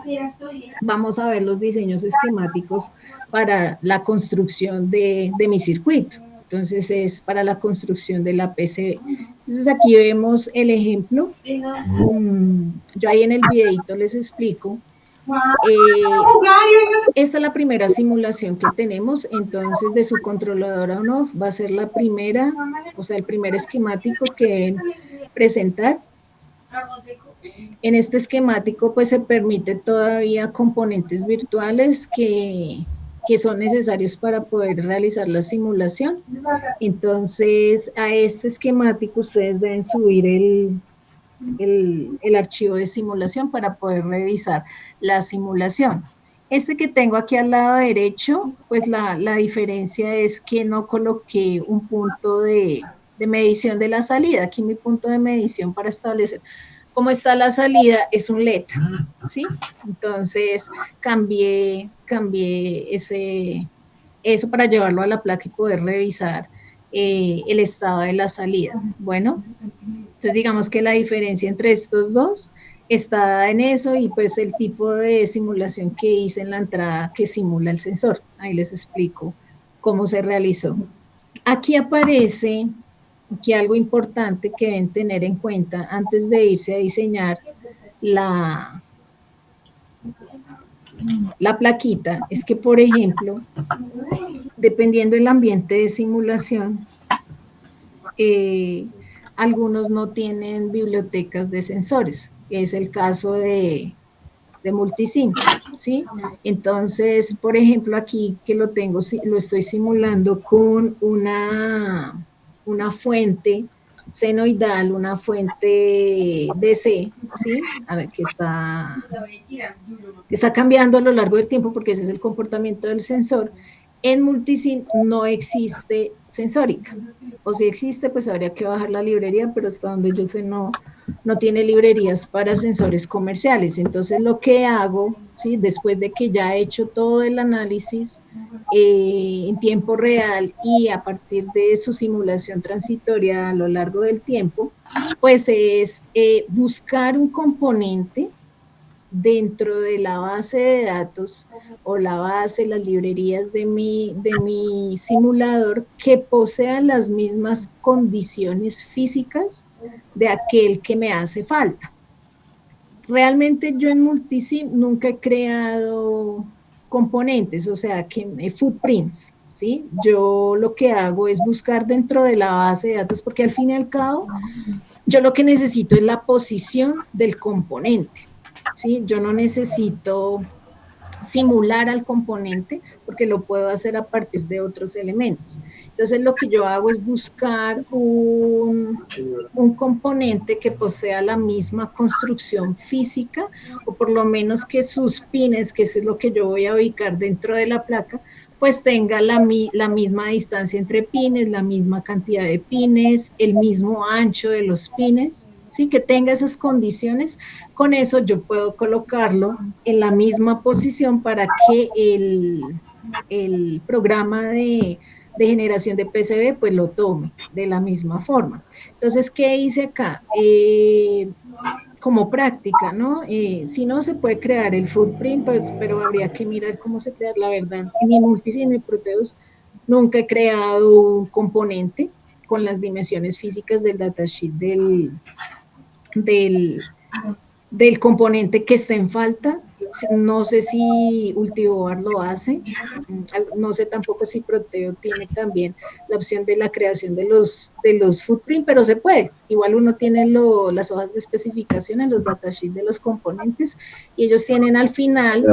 vamos a ver los diseños esquemáticos para la construcción de mi circuito. Entonces es para la construcción de la PCB. Entonces aquí vemos el ejemplo. Yo ahí en el videito les explico Esta es la primera simulación que tenemos, entonces de su controlador on-off va a ser la primera, o sea, el primer esquemático que deben presentar. En este esquemático pues se permite todavía componentes virtuales que son necesarios para poder realizar la simulación. Entonces a este esquemático ustedes deben subir el archivo de simulación para poder revisar la simulación. Este que tengo aquí al lado derecho, pues la diferencia es que no coloqué un punto de medición de la salida. Aquí mi punto de medición para establecer cómo está la salida es un LED, ¿sí? Entonces cambié eso para llevarlo a la placa y poder revisar el estado de la salida. Bueno, entonces digamos que la diferencia entre estos dos está en eso y pues el tipo de simulación que hice en la entrada que simula el sensor. Ahí les explico cómo se realizó. Aquí aparece que algo importante que deben tener en cuenta antes de irse a diseñar la plaquita es que, por ejemplo, dependiendo del ambiente de simulación, algunos no tienen bibliotecas de sensores. Es el caso de Multisim, ¿sí? Entonces, por ejemplo, aquí que lo tengo, lo estoy simulando con una fuente senoidal, una fuente DC, ¿sí? Que está cambiando a lo largo del tiempo porque ese es el comportamiento del sensor. En Multisim no existe sensórica, o si existe, pues habría que bajar la librería, pero hasta donde yo sé no tiene librerías para sensores comerciales. Entonces lo que hago, ¿sí? Después de que ya he hecho todo el análisis en tiempo real y a partir de su simulación transitoria a lo largo del tiempo, pues es buscar un componente dentro de la base de datos o la base, las librerías de mi simulador que posean las mismas condiciones físicas de aquel que me hace falta. Realmente yo en Multisim nunca he creado componentes, o sea, footprints, ¿sí? Yo lo que hago es buscar dentro de la base de datos, porque al fin y al cabo, yo lo que necesito es la posición del componente, ¿sí? Yo no necesito simular al componente porque lo puedo hacer a partir de otros elementos. Entonces lo que yo hago es buscar un componente que posea la misma construcción física o por lo menos que sus pines, que es lo que yo voy a ubicar dentro de la placa, pues tenga la misma distancia entre pines, la misma cantidad de pines, el mismo ancho de los pines, ¿sí? Que tenga esas condiciones. Con eso yo puedo colocarlo en la misma posición para que el programa de generación de PCB pues lo tome de la misma forma. Entonces, ¿qué hice acá? Como práctica, ¿no? Si no se puede crear el footprint, pues, pero habría que mirar cómo se crea, la verdad. En mi Multisim y Proteus nunca he creado un componente con las dimensiones físicas del datasheet del, del componente que está en falta. No sé si Ultiboard lo hace, no sé tampoco si Proteo tiene también la opción de la creación de los footprint, pero se puede. Igual uno tiene las hojas de especificación en los datasheets de los componentes y ellos tienen al final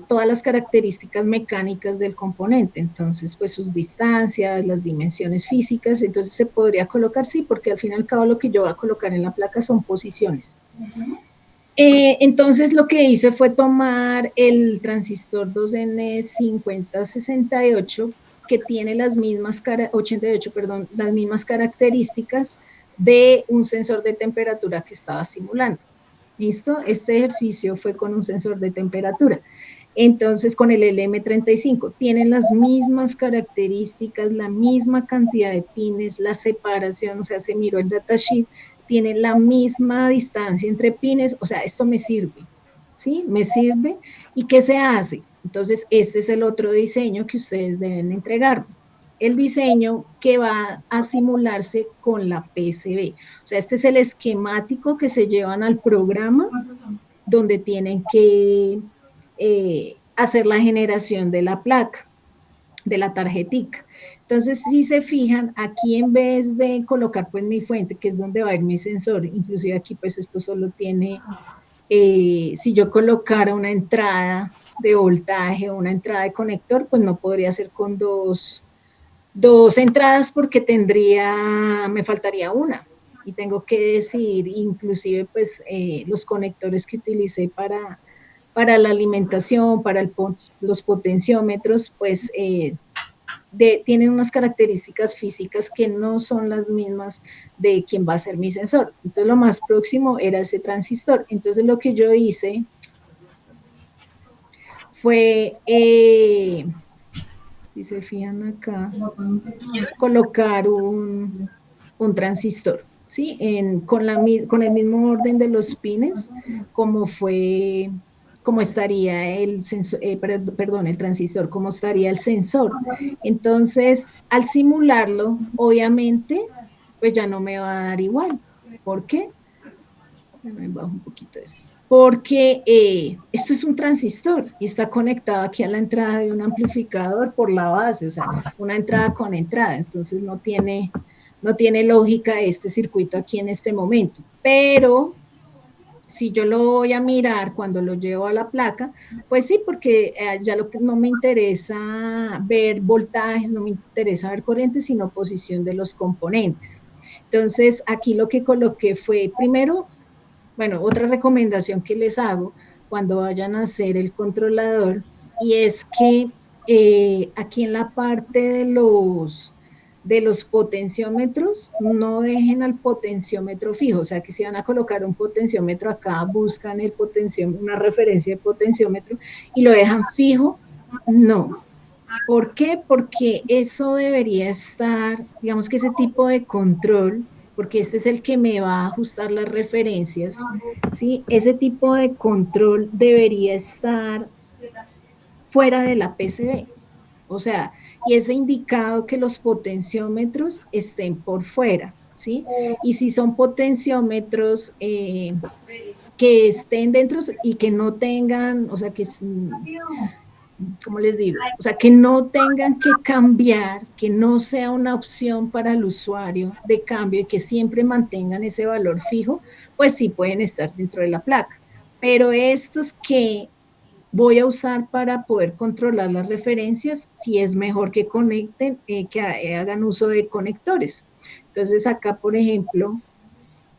todas las características mecánicas del componente, entonces pues sus distancias, las dimensiones físicas, entonces se podría colocar, sí, porque al fin y al cabo lo que yo voy a colocar en la placa son posiciones. Entonces lo que hice fue tomar el transistor 2N5068 que tiene las mismas, 88, perdón, las mismas características de un sensor de temperatura que estaba simulando. ¿Listo? Este ejercicio fue con un sensor de temperatura. Entonces, con el LM35 tienen las mismas características, la misma cantidad de pines, la separación, o sea, se miró el datasheet, tiene la misma distancia entre pines, o sea, esto me sirve, ¿sí? Me sirve. ¿Y qué se hace? Entonces, este es el otro diseño que ustedes deben entregar. El diseño que va a simularse con la PCB. O sea, este es el esquemático que se llevan al programa donde tienen que hacer la generación de la placa, de la tarjetica. Entonces, si se fijan, aquí en vez de colocar pues mi fuente, que es donde va a ir mi sensor, inclusive aquí pues esto solo tiene, si yo colocara una entrada de voltaje o una entrada de conector, pues no podría ser con dos entradas porque me faltaría una y tengo que decidir inclusive pues los conectores que utilicé para la alimentación, para los potenciómetros, pues tienen unas características físicas que no son las mismas de quien va a ser mi sensor. Entonces lo más próximo era ese transistor. Entonces lo que yo hice fue, si se fijan acá, colocar un transistor, ¿sí? Con el mismo orden de los pines, como estaría el sensor, perdón, el transistor, como estaría el sensor. Entonces, al simularlo, obviamente, pues ya no me va a dar igual. ¿Por qué? Me bajo un poquito eso. Porque esto es un transistor y está conectado aquí a la entrada de un amplificador por la base, o sea, una entrada con entrada. Entonces no tiene lógica este circuito aquí en este momento. Pero si yo lo voy a mirar cuando lo llevo a la placa, pues sí, porque ya lo que no me interesa ver voltajes, no me interesa ver corrientes, sino posición de los componentes. Entonces, aquí lo que coloqué fue, primero, bueno, otra recomendación que les hago cuando vayan a hacer el controlador, y es que aquí en la parte de los potenciómetros, no dejen al potenciómetro fijo, o sea que si van a colocar un potenciómetro acá, buscan una referencia de potenciómetro y lo dejan fijo, no. ¿Por qué? Porque eso debería estar, digamos que ese tipo de control, porque este es el que me va a ajustar las referencias, ¿sí? Ese tipo de control debería estar fuera de la PCB. O sea, y es indicado que los potenciómetros estén por fuera, ¿sí? Y si son potenciómetros que estén dentro y que no tengan, o sea, ¿cómo les digo? O sea, que no tengan que cambiar, que no sea una opción para el usuario de cambio y que siempre mantengan ese valor fijo, pues sí pueden estar dentro de la placa. Pero estos que voy a usar para poder controlar las referencias, sí es mejor que conecten, que hagan uso de conectores. Entonces acá, por ejemplo,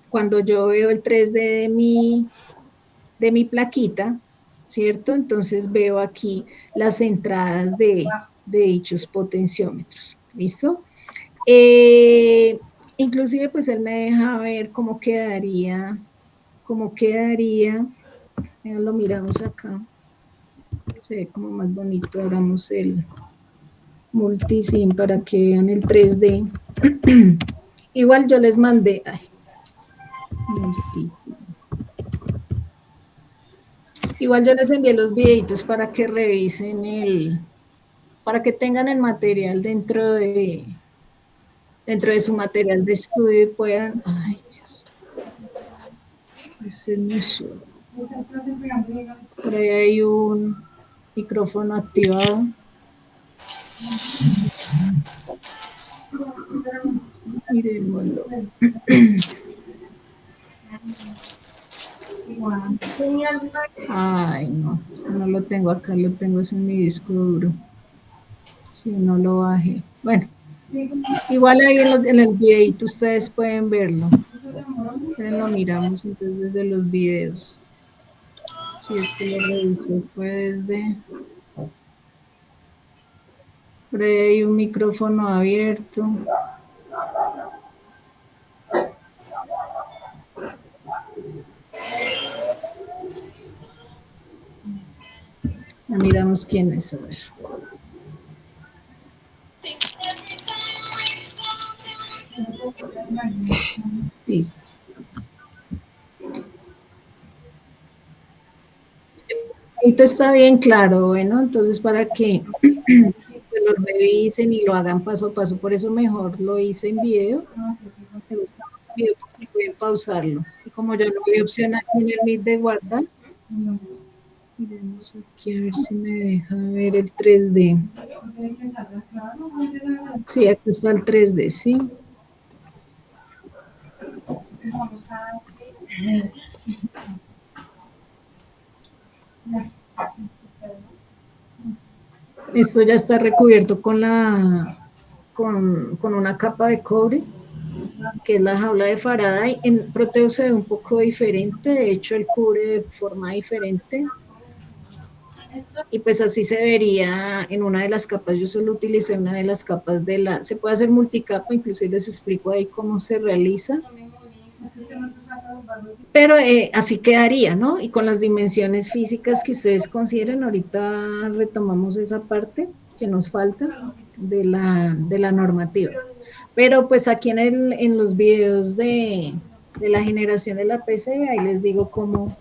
cuando yo veo el 3D de mi plaquita, ¿cierto? Entonces veo aquí las entradas de dichos potenciómetros. ¿Listo? Inclusive, pues él me deja ver cómo quedaría. Lo miramos acá. Se ve como más bonito. Abramos el multisim para que vean el 3D. Igual yo les mandé. Ay, multisim. Igual yo les envié los videitos para que revisen para que tengan el material dentro de su material de estudio y puedan, ay Dios, es muy solo. Por ahí hay un micrófono activado. Miremoslo. Ay, no, no lo tengo acá, lo tengo en mi disco duro. Si no lo bajé. Bueno, igual ahí en el videito ustedes pueden verlo. Pero lo miramos entonces desde los videos. Si es que lo revisé, fue desde. Por ahí hay un micrófono abierto. Miramos quién es. A ver. Listo. Esto está bien claro, bueno, entonces para que lo revisen y lo hagan paso a paso, por eso mejor lo hice en video. Me gusta más en video porque pueden pausarlo. Y como ya no hay opción aquí en el Meet de guardar, Miremos aquí a ver si me deja ver el 3D. Sí, aquí está el 3D, sí. Esto ya está recubierto con una capa de cobre, que es la jaula de Faraday. En Proteo se ve un poco diferente, de hecho él cubre de forma diferente. Y pues así se vería en una de las capas. Yo solo utilicé una de las capas se puede hacer multicapa, inclusive les explico ahí cómo se realiza. Pero así quedaría, ¿no? Y con las dimensiones físicas que ustedes consideren, ahorita retomamos esa parte que nos falta de la normativa. Pero pues aquí en los videos de la generación de la PCB, ahí les digo cómo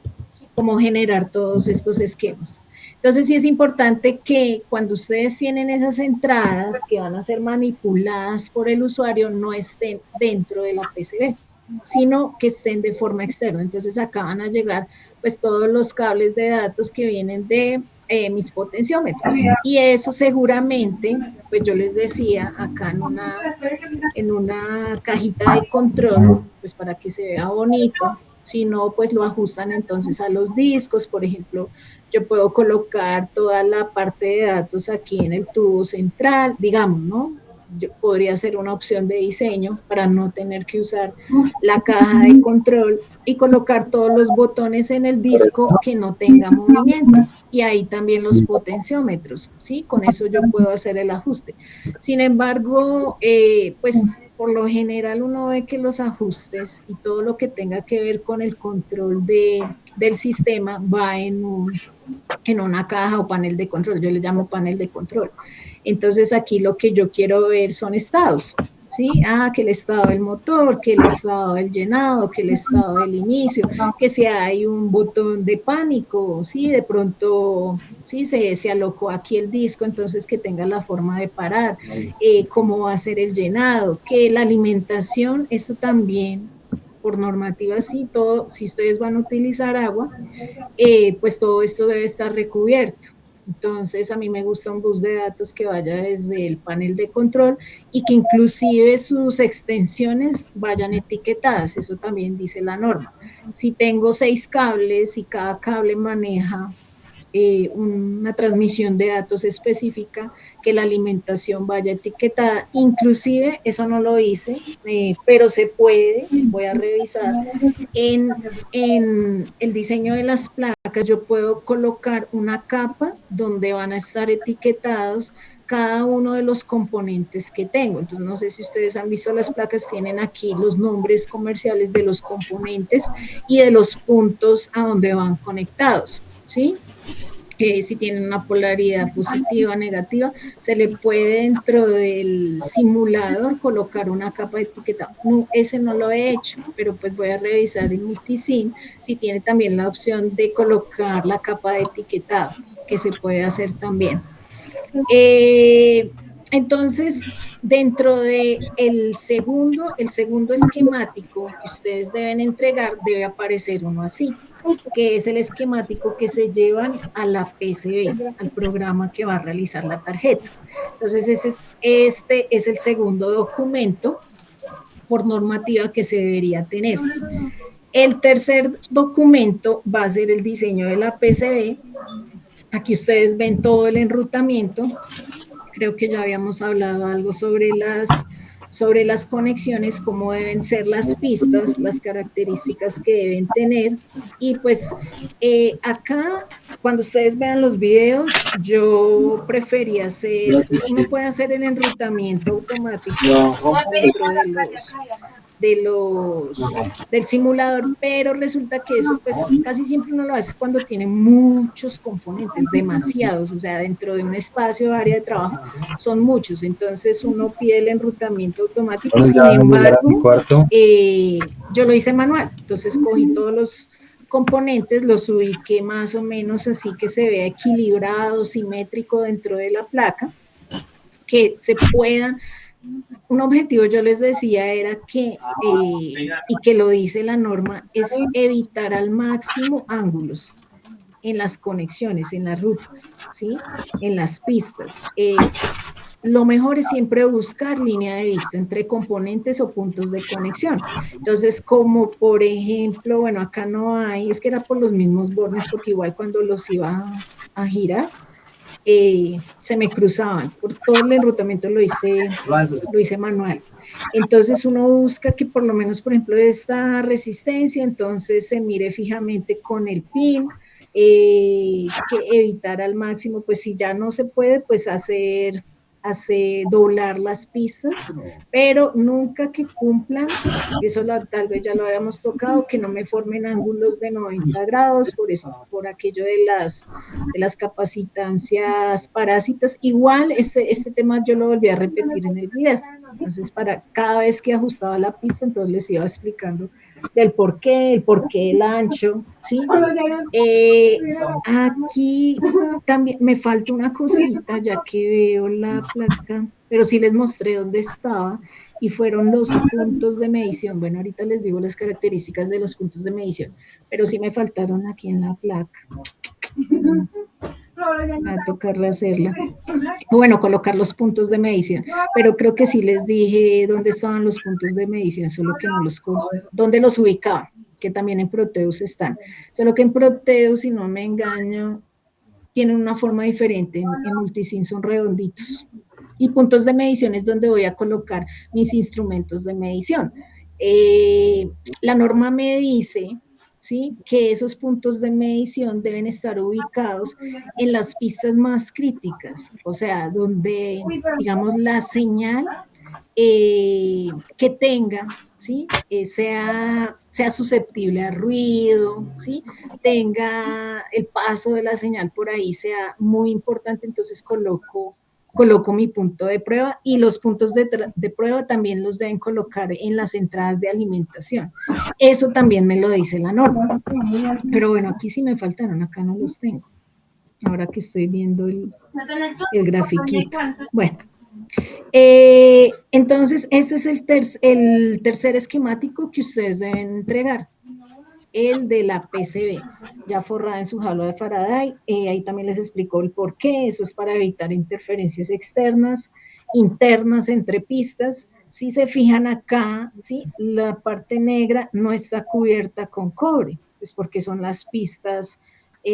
generar todos estos esquemas. Entonces sí es importante que cuando ustedes tienen esas entradas que van a ser manipuladas por el usuario, no estén dentro de la PCB, sino que estén de forma externa. Entonces acá van a llegar pues todos los cables de datos que vienen de mis potenciómetros. Y eso seguramente, pues yo les decía acá en una cajita de control, pues para que se vea bonito. Si no, pues lo ajustan entonces a los discos. Por ejemplo, yo puedo colocar toda la parte de datos aquí en el tubo central, digamos, ¿no? Yo podría ser una opción de diseño para no tener que usar la caja de control y colocar todos los botones en el disco que no tenga movimiento. Y ahí también los potenciómetros, ¿sí? Con eso yo puedo hacer el ajuste. Sin embargo, pues por lo general uno ve que los ajustes y todo lo que tenga que ver con el control del sistema va en una caja o panel de control. Yo le llamo panel de control. Entonces aquí lo que yo quiero ver son estados. ¿Sí? Que el estado del motor, que el estado del llenado, que el estado del inicio, que si hay un botón de pánico, ¿sí? De pronto, ¿sí? Se alocó aquí el disco, entonces que tenga la forma de parar, cómo va a ser el llenado, que la alimentación, esto también, por normativa, sí, todo, si ustedes van a utilizar agua, pues todo esto debe estar recubierto. Entonces, a mí me gusta un bus de datos que vaya desde el panel de control y que inclusive sus extensiones vayan etiquetadas. Eso también dice la norma. Si tengo 6 cables y cada cable maneja una transmisión de datos específica, que la alimentación vaya etiquetada. Inclusive, eso no lo hice, pero se puede, voy a revisar, en el diseño de las placas yo puedo colocar una capa donde van a estar etiquetados cada uno de los componentes que tengo. Entonces, no sé si ustedes han visto las placas, tienen aquí los nombres comerciales de los componentes y de los puntos a donde van conectados, ¿sí? Si tienen una polaridad positiva o negativa, se le puede dentro del simulador colocar una capa de etiqueta. No, ese no lo he hecho, pero pues voy a revisar en Multisim si tiene también la opción de colocar la capa de etiquetado, que se puede hacer también. Entonces, dentro de el segundo esquemático que ustedes deben entregar, debe aparecer uno así, que es el esquemático que se llevan a la PCB, al programa que va a realizar la tarjeta. Entonces, este es el segundo documento por normativa que se debería tener. El tercer documento va a ser el diseño de la PCB. Aquí ustedes ven todo el enrutamiento. Creo que ya habíamos hablado algo sobre las conexiones, cómo deben ser las pistas, las características que deben tener. Y pues acá, cuando ustedes vean los videos, yo prefería uno puede hacer el enrutamiento automático dentro del simulador, pero resulta que eso pues casi siempre uno lo hace cuando tiene muchos componentes, demasiados, o sea, dentro de un espacio, área de trabajo, son muchos, entonces uno pide el enrutamiento automático, sin embargo, yo lo hice manual, entonces cogí todos los componentes, los ubiqué más o menos así que se vea equilibrado, simétrico dentro de la placa, que se puedan. Un objetivo, yo les decía, era que, y que lo dice la norma, es evitar al máximo ángulos. en las conexiones, en las rutas, ¿sí? En las pistas. Lo mejor es siempre buscar línea de vista entre componentes o puntos de conexión. Entonces, como por ejemplo, bueno, acá no hay, es que era por los mismos bornes, porque igual cuando los iba a girar, se me cruzaban. Por todo el enrutamiento lo hice manual. Entonces uno busca que por lo menos, por ejemplo, esta resistencia, entonces se mire fijamente con el pin, que evitar al máximo, pues si ya no se puede, pues hacer doblar las pistas, pero nunca que cumplan, eso tal vez ya lo habíamos tocado, que no me formen ángulos de 90 grados por aquello de las capacitancias parásitas. Igual este tema yo lo volví a repetir en el video. Entonces, para cada vez que ajustaba la pista, entonces les iba explicando del el porqué, el ancho, ¿sí? Aquí también me falta una cosita, ya que veo la placa, pero sí les mostré dónde estaba y fueron los puntos de medición. Bueno, ahorita les digo las características de los puntos de medición, pero sí me faltaron aquí en la placa. Va a tocar hacerla. Bueno, colocar los puntos de medición, pero creo que sí les dije dónde estaban los puntos de medición, solo que no dónde los ubicaba, que también en Proteus están. Solo que en Proteus, si no me engaño, tienen una forma diferente, en Multisim son redonditos. Y puntos de medición es donde voy a colocar mis instrumentos de medición. La norma me dice, ¿sí?, que esos puntos de medición deben estar ubicados en las pistas más críticas, o sea, donde, digamos, la señal que tenga, ¿sí?, sea susceptible a ruido, ¿sí?, tenga el paso de la señal por ahí, sea muy importante, entonces coloco mi punto de prueba, y los puntos de prueba también los deben colocar en las entradas de alimentación. Eso también me lo dice la norma. Pero bueno, aquí sí me faltaron, acá no los tengo. Ahora que estoy viendo el grafiquito. Bueno, entonces este es el tercer esquemático que ustedes deben entregar, el de la PCB, ya forrada en su jaula de Faraday. Ahí también les explico el por qué. Eso es para evitar interferencias externas, internas entre pistas. Si se fijan acá, ¿sí?, la parte negra no está cubierta con cobre, es porque son las pistas.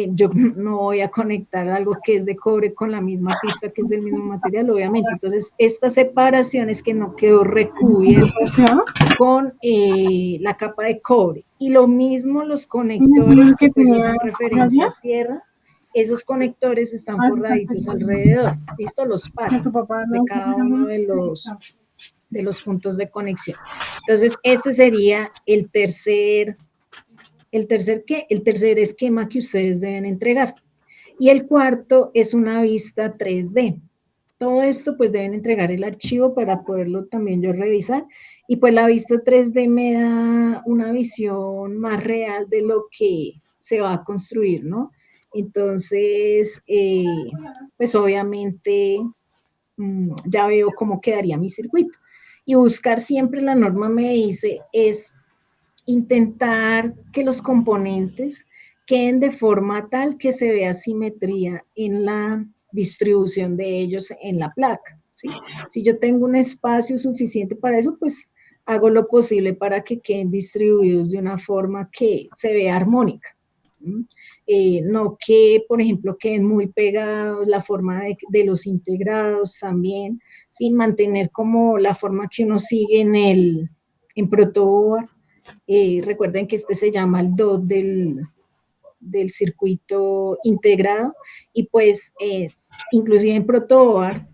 Yo no voy a conectar algo que es de cobre con la misma pista que es del mismo material, obviamente. Entonces, esta separación es que no quedó recubierta con la capa de cobre. Y lo mismo los conectores que pues hacen referencia a tierra, esos conectores están forraditos alrededor, ¿listo? Los pares de cada uno de los puntos de conexión. Entonces, este sería el tercer esquema que ustedes deben entregar. Y el cuarto es una vista 3D. Todo esto pues deben entregar el archivo para poderlo también yo revisar, y pues la vista 3D me da una visión más real de lo que se va a construir, ¿no? Entonces, pues obviamente ya veo cómo quedaría mi circuito. Y buscar siempre, la norma me dice, es intentar que los componentes queden de forma tal que se vea simetría en la distribución de ellos en la placa, ¿sí? Si yo tengo un espacio suficiente para eso, pues hago lo posible para que queden distribuidos de una forma que se vea armónica. No que, por ejemplo, queden muy pegados, la forma de los integrados también, sin mantener como la forma que uno sigue en protoboard. Recuerden que este se llama el DOT del circuito integrado, y pues inclusive en protoboard,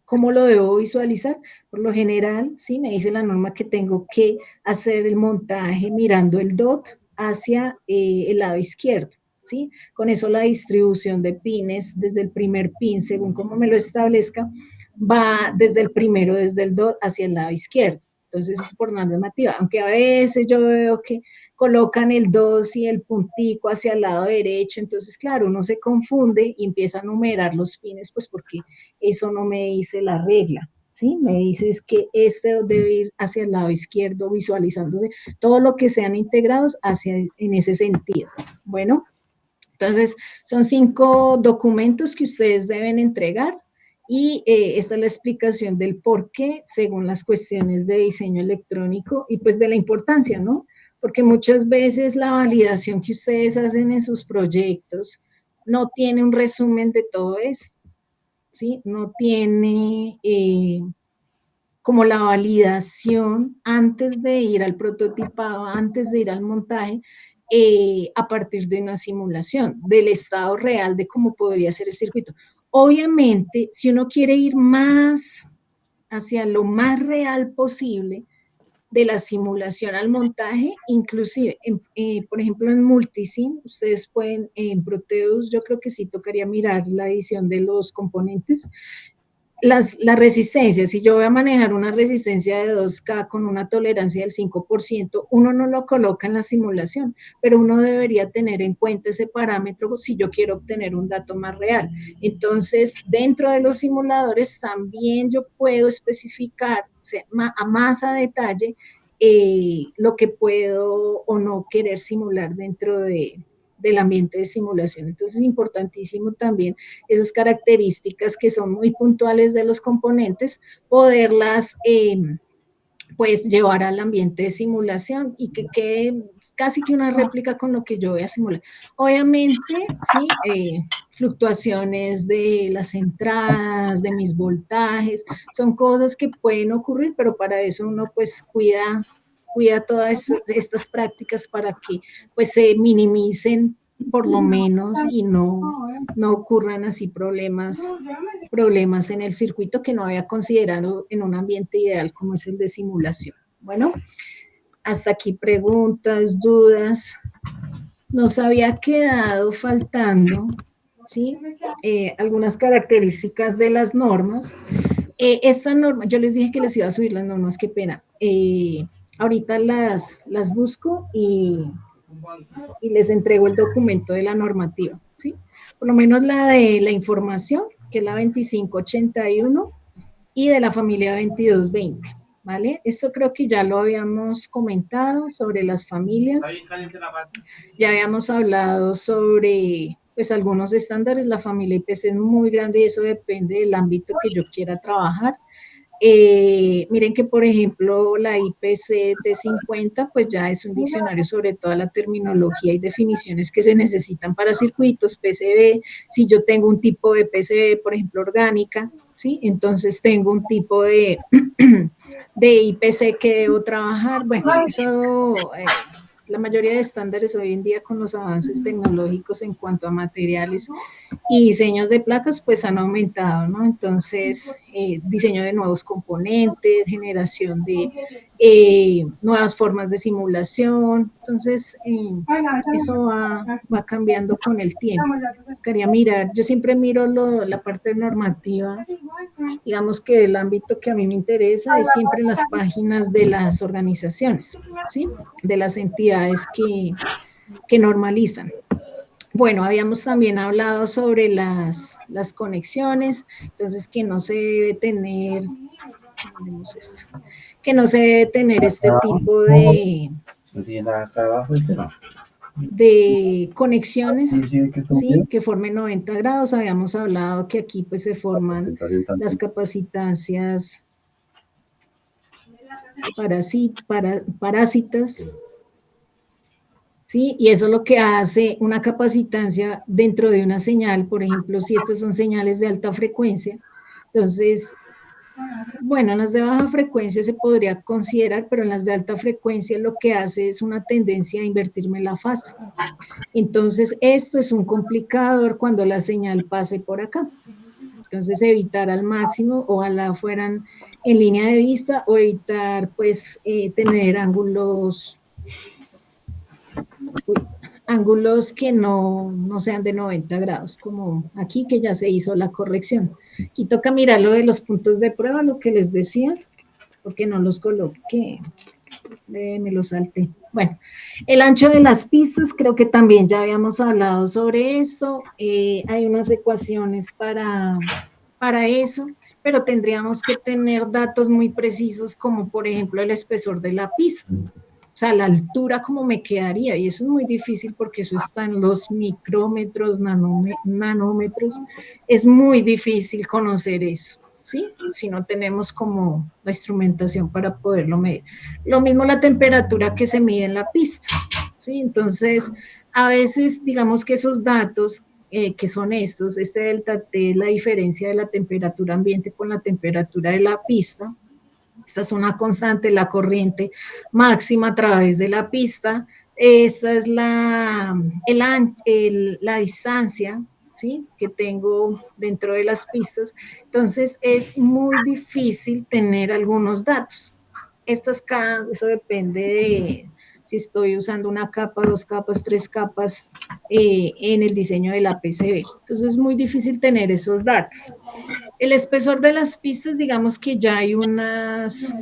¿cómo lo debo visualizar? Por lo general, sí, me dice la norma que tengo que hacer el montaje mirando el DOT hacia el lado izquierdo, ¿sí? Con eso la distribución de pines desde el primer pin, según como me lo establezca, va desde el primero, desde el DOT hacia el lado izquierdo. Entonces es por normativa, aunque a veces yo veo que colocan el 2 y el puntico hacia el lado derecho, entonces claro, uno se confunde y empieza a numerar los pines, pues porque eso no me dice la regla, ¿sí? Me dices que este debe ir hacia el lado izquierdo, visualizándose todo lo que sean integrados en ese sentido. Bueno, entonces son 5 documentos que ustedes deben entregar y esta es la explicación del por qué según las cuestiones de diseño electrónico y pues de la importancia, ¿no? Porque muchas veces la validación que ustedes hacen en sus proyectos no tiene un resumen de todo esto, ¿sí? No tiene como la validación antes de ir al prototipado, antes de ir al montaje, a partir de una simulación del estado real de cómo podría ser el circuito. Obviamente, si uno quiere ir más hacia lo más real posible, de la simulación al montaje, inclusive, por ejemplo, en Multisim, ustedes pueden, en Proteus, yo creo que sí tocaría mirar la edición de los componentes, la resistencia, si yo voy a manejar una resistencia de 2K con una tolerancia del 5%, uno no lo coloca en la simulación, pero uno debería tener en cuenta ese parámetro si yo quiero obtener un dato más real. Entonces, dentro de los simuladores también yo puedo especificar más a detalle lo que puedo o no querer simular dentro del ambiente de simulación. Entonces es importantísimo también esas características que son muy puntuales de los componentes, poderlas pues llevar al ambiente de simulación y que quede casi que una réplica con lo que yo voy a simular. Obviamente, sí, fluctuaciones de las entradas, de mis voltajes, son cosas que pueden ocurrir, pero para eso uno pues cuida todas estas prácticas para que pues se minimicen por lo menos y no ocurran así problemas en el circuito que no había considerado en un ambiente ideal como es el de simulación. Bueno, hasta aquí preguntas, dudas. Nos había quedado faltando, ¿sí? Algunas características de las normas. Esta norma, yo les dije que les iba a subir las normas, qué pena. Ahorita las busco y les entrego el documento de la normativa, ¿sí? Por lo menos la de la información, que es la 2581, y de la familia 2220, ¿vale? Esto creo que ya lo habíamos comentado sobre las familias. Ya habíamos hablado sobre pues algunos estándares, la familia IPC es muy grande y eso depende del ámbito que yo quiera trabajar. Miren que, por ejemplo, la IPC T50, pues ya es un diccionario sobre toda la terminología y definiciones que se necesitan para circuitos PCB. Si yo tengo un tipo de PCB, por ejemplo, orgánica, ¿sí? Entonces tengo un tipo de IPC que debo trabajar. Bueno, eso... la mayoría de estándares hoy en día con los avances tecnológicos en cuanto a materiales y diseños de placas pues han aumentado, ¿no? Entonces, diseño de nuevos componentes, generación de nuevas formas de simulación, entonces eso va cambiando con el tiempo. Quería mirar, yo siempre miro la parte normativa, digamos que el ámbito que a mí me interesa es siempre en las páginas de las organizaciones, ¿sí? De las entidades que normalizan. Bueno, habíamos también hablado sobre las conexiones, entonces que no se debe tener, que no se debe tener este tipo de conexiones, ¿sí? Que formen 90 grados. Habíamos hablado que aquí pues se forman las capacitancias parásitas, ¿sí? Y eso es lo que hace una capacitancia dentro de una señal, por ejemplo, si estas son señales de alta frecuencia, entonces, bueno, en las de baja frecuencia se podría considerar, pero en las de alta frecuencia lo que hace es una tendencia a invertirme la fase. Entonces, esto es un complicador cuando la señal pase por acá. Entonces, evitar al máximo, ojalá fueran en línea de vista o evitar, pues, tener ángulos que no sean de 90 grados, como aquí que ya se hizo la corrección. Aquí toca mirar lo de los puntos de prueba, lo que les decía, porque no los coloqué, me los salté. Bueno, el ancho de las pistas, creo que también ya habíamos hablado sobre esto, hay unas ecuaciones para eso, pero tendríamos que tener datos muy precisos como por ejemplo el espesor de la pista. O sea, la altura como me quedaría, y eso es muy difícil porque eso está en los micrómetros, nanómetros, es muy difícil conocer eso, ¿sí? Si no tenemos como la instrumentación para poderlo medir. Lo mismo la temperatura que se mide en la pista, ¿sí? Entonces, a veces, digamos que esos datos que son estos, este delta T es la diferencia de la temperatura ambiente con la temperatura de la pista. Esta es una constante, la corriente máxima a través de la pista. Esta es la distancia, ¿sí?, que tengo dentro de las pistas. Entonces, es muy difícil tener algunos datos. Eso depende de si estoy usando una capa, dos capas, tres capas en el diseño de la PCB. Entonces, es muy difícil tener esos datos. El espesor de las pistas, digamos que ya hay unas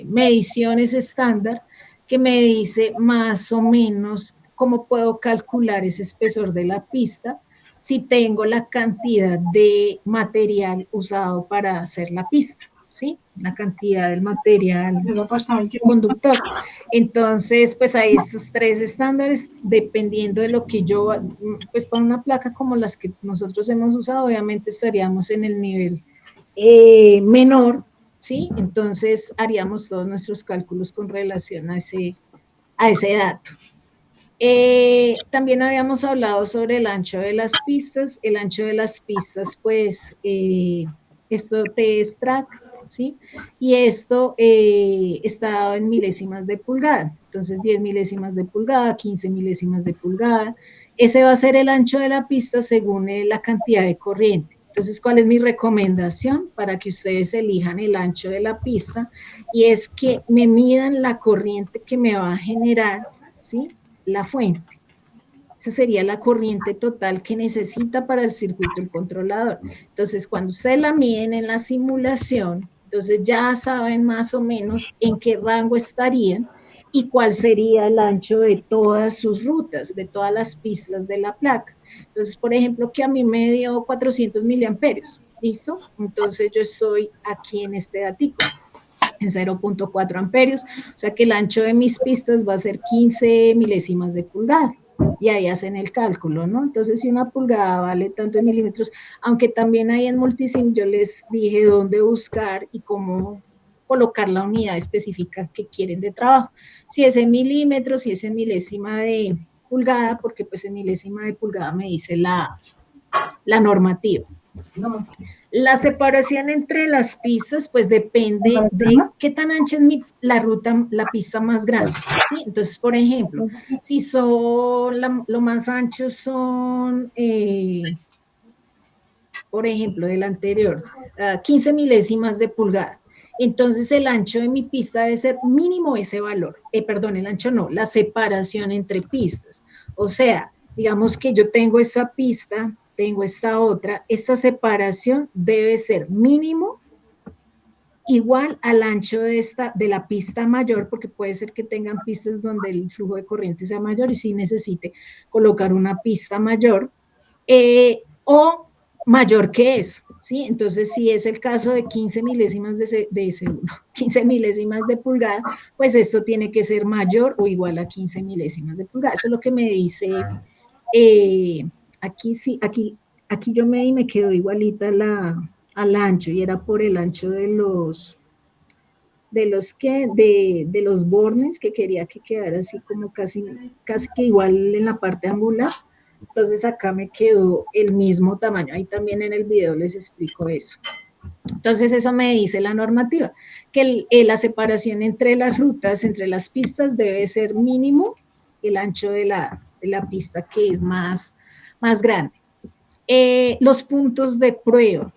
mediciones estándar que me dice más o menos cómo puedo calcular ese espesor de la pista si tengo la cantidad de material usado para hacer la pista, ¿sí? La cantidad del material conductor. Entonces, pues hay estos tres estándares, dependiendo de lo que yo, pues para una placa como las que nosotros hemos usado, obviamente estaríamos en el nivel menor, ¿sí? Entonces haríamos todos nuestros cálculos con relación a ese dato. También habíamos hablado sobre el ancho de las pistas. El ancho de las pistas, pues, esto te es track, ¿sí? Y esto está dado en milésimas de pulgada. Entonces, 10 milésimas de pulgada, 15 milésimas de pulgada. Ese va a ser el ancho de la pista según la cantidad de corriente. Entonces, ¿cuál es mi recomendación para que ustedes elijan el ancho de la pista? Y es que me midan la corriente que me va a generar, ¿sí?, la fuente. Esa sería la corriente total que necesita para el circuito el controlador. Entonces, cuando ustedes la miden en la simulación, entonces ya saben más o menos en qué rango estarían y cuál sería el ancho de todas sus rutas, de todas las pistas de la placa. Entonces, por ejemplo, que a mí me dio 400 miliamperios, ¿listo? Entonces yo estoy aquí en este datico, en 0.4 amperios, o sea que el ancho de mis pistas va a ser 15 milésimas de pulgada. Y ahí hacen el cálculo, ¿no? Entonces, si una pulgada vale tanto en milímetros, aunque también ahí en Multisim yo les dije dónde buscar y cómo colocar la unidad específica que quieren de trabajo. Si es en milímetros, si es en milésima de pulgada, porque pues en milésima de pulgada me dice la normativa. La separación entre las pistas, pues depende de qué tan ancha es la ruta, la pista más grande, ¿sí? Entonces, por ejemplo, si lo más ancho son, por ejemplo, del anterior, 15 milésimas de pulgada. Entonces, el ancho de mi pista debe ser mínimo ese valor. Perdón, el ancho no, la separación entre pistas. O sea, digamos que yo tengo esa pista, tengo esta otra, esta separación debe ser mínimo igual al ancho de la pista mayor, porque puede ser que tengan pistas donde el flujo de corriente sea mayor y sí necesite colocar una pista mayor, o mayor que eso, ¿sí? Entonces, si es el caso de 15 milésimas de segundo, 15 milésimas de pulgada, pues esto tiene que ser mayor o igual a 15 milésimas de pulgada. Eso es lo que me dice, aquí sí, aquí yo me quedó igualita al ancho, y era por el ancho de los bornes, que quería que quedara así como casi que igual en la parte angular. Entonces acá me quedó el mismo tamaño. Ahí también en el video les explico eso. Entonces eso me dice la normativa, que la separación entre las rutas, entre las pistas, debe ser mínimo el ancho de la pista que es más grande. Los puntos de prueba,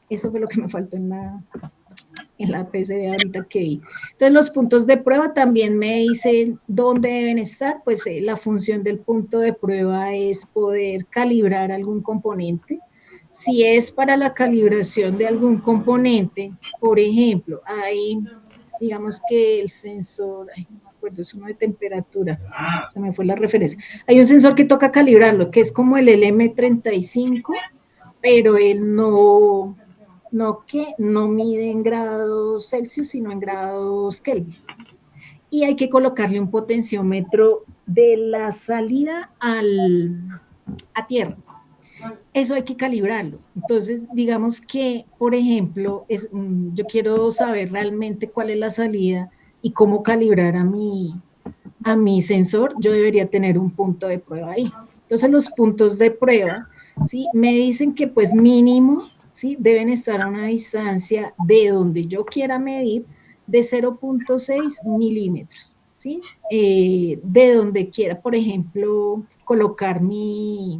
eso fue lo que me faltó en la PCB ahorita que vi. Entonces, los puntos de prueba también me dicen dónde deben estar. Pues la función del punto de prueba es poder calibrar algún componente. Si es para la calibración de algún componente, por ejemplo, hay, digamos que el sensor, no me acuerdo, es uno de temperatura, se me fue la referencia. Hay un sensor que toca calibrarlo, que es como el LM35, pero él no mide en grados Celsius, sino en grados Kelvin. Y hay que colocarle un potenciómetro de la salida a tierra. Eso hay que calibrarlo. Entonces, digamos que, por ejemplo, yo quiero saber realmente cuál es la salida y cómo calibrar a mi sensor. Yo debería tener un punto de prueba ahí. Entonces, los puntos de prueba, ¿sí? Me dicen que pues mínimo, ¿sí? Deben estar a una distancia de donde yo quiera medir de 0.6 milímetros, ¿sí? De donde quiera, por ejemplo, colocar mi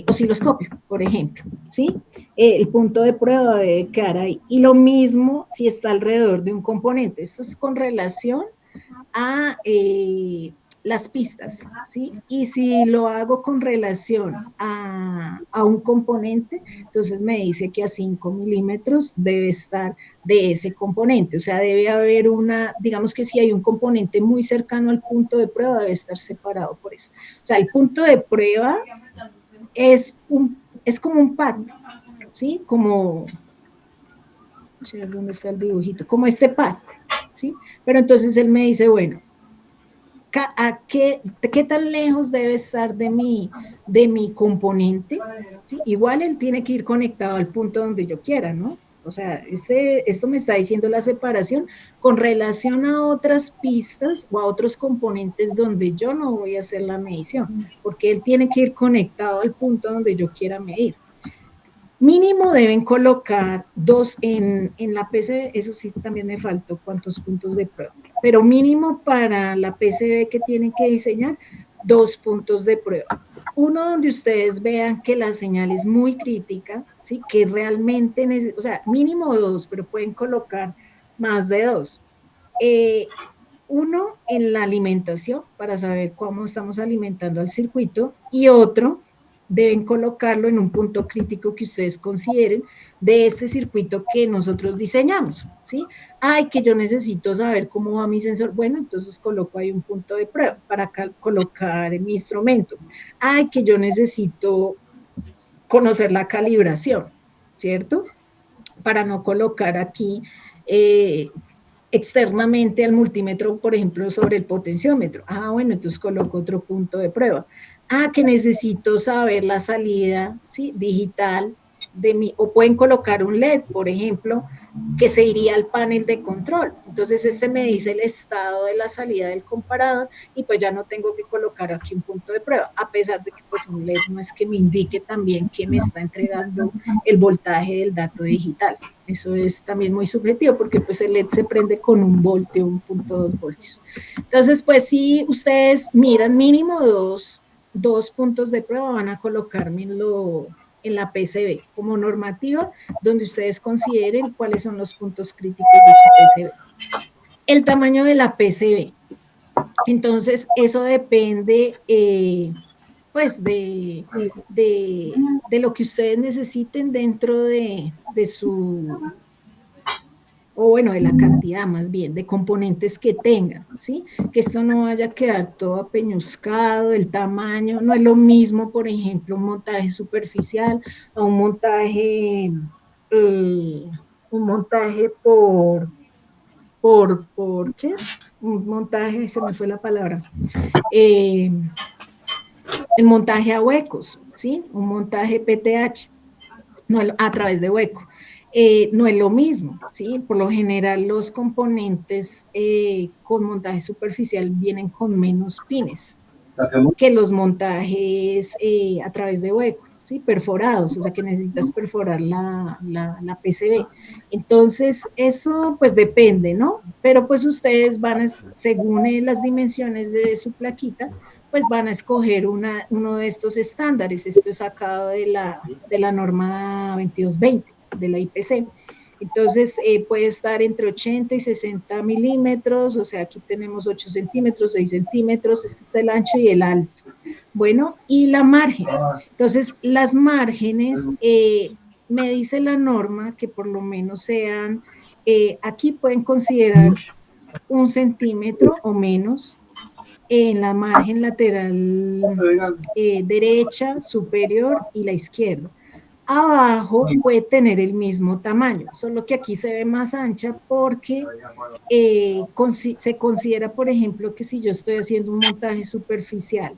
osciloscopio, por ejemplo, ¿sí? El punto de prueba debe quedar ahí. Y lo mismo si está alrededor de un componente. Esto es con relación a las pistas, ¿sí? Y si lo hago con relación a un componente, entonces me dice que a 5 milímetros debe estar de ese componente, o sea, debe haber digamos que si hay un componente muy cercano al punto de prueba, debe estar separado por eso. O sea, el punto de prueba es como un pad, ¿sí? Como, ¿dónde está el dibujito? Como este pad, ¿sí? Pero entonces él me dice, bueno, ¿qué tan lejos debe estar de mi componente? ¿Sí? Igual él tiene que ir conectado al punto donde yo quiera, ¿no? O sea, esto me está diciendo la separación con relación a otras pistas o a otros componentes donde yo no voy a hacer la medición, porque él tiene que ir conectado al punto donde yo quiera medir. Mínimo deben colocar 2 en la PCB, eso sí también me faltó cuántos puntos de prueba, pero mínimo para la PCB que tienen que diseñar, 2 puntos de prueba. Uno donde ustedes vean que la señal es muy crítica, ¿sí? Que realmente, o sea, mínimo 2, pero pueden colocar más de 2. Uno en la alimentación para saber cómo estamos alimentando al circuito y otro deben colocarlo en un punto crítico que ustedes consideren de este circuito que nosotros diseñamos, ¿sí? Ay, que yo necesito saber cómo va mi sensor. Bueno, entonces coloco ahí un punto de prueba para colocar mi instrumento. Ay, que yo necesito conocer la calibración, ¿cierto? Para no colocar aquí externamente al multímetro, por ejemplo, sobre el potenciómetro. Ah, bueno, entonces coloco otro punto de prueba. Ah, que necesito saber la salida, ¿sí? Digital de mi, o pueden colocar un LED, por ejemplo, que se iría al panel de control. Entonces, este me dice el estado de la salida del comparador y pues ya no tengo que colocar aquí un punto de prueba, a pesar de que pues un LED no es que me indique también que me está entregando el voltaje del dato digital. Eso es también muy subjetivo porque pues el LED se prende con 1 voltio, 1.2 voltios. Entonces, pues si ustedes miran mínimo dos puntos de prueba, van a colocármelo en la PCB como normativa, donde ustedes consideren cuáles son los puntos críticos de su PCB. El tamaño de la PCB. Entonces, eso depende, pues, de lo que ustedes necesiten dentro de su, o bueno, de la cantidad más bien, de componentes que tengan, ¿sí? Que esto no vaya a quedar todo apeñuscado, el tamaño, no es lo mismo, por ejemplo, un montaje superficial a un montaje por ¿qué? Un montaje, se me fue la palabra, el montaje a huecos, ¿sí? Un montaje PTH, no, a través de hueco. No es lo mismo, ¿sí? Por lo general los componentes con montaje superficial vienen con menos pines que los montajes a través de hueco, ¿sí? Perforados, o sea que necesitas perforar la PCB. Entonces, eso pues depende, ¿no? Pero pues ustedes van a, según las dimensiones de su plaquita, pues van a escoger uno de estos estándares. Esto es sacado de la norma 2220 de la IPC. Entonces, puede estar entre 80 y 60 milímetros, o sea, aquí tenemos 8 centímetros, 6 centímetros, este es el ancho y el alto. Bueno, y la margen. Entonces, las márgenes, me dice la norma que por lo menos sean, aquí pueden considerar 1 centímetro o menos, en la margen lateral derecha, superior y la izquierda. Abajo puede tener el mismo tamaño, solo que aquí se ve más ancha porque se considera, por ejemplo, que si yo estoy haciendo un montaje superficial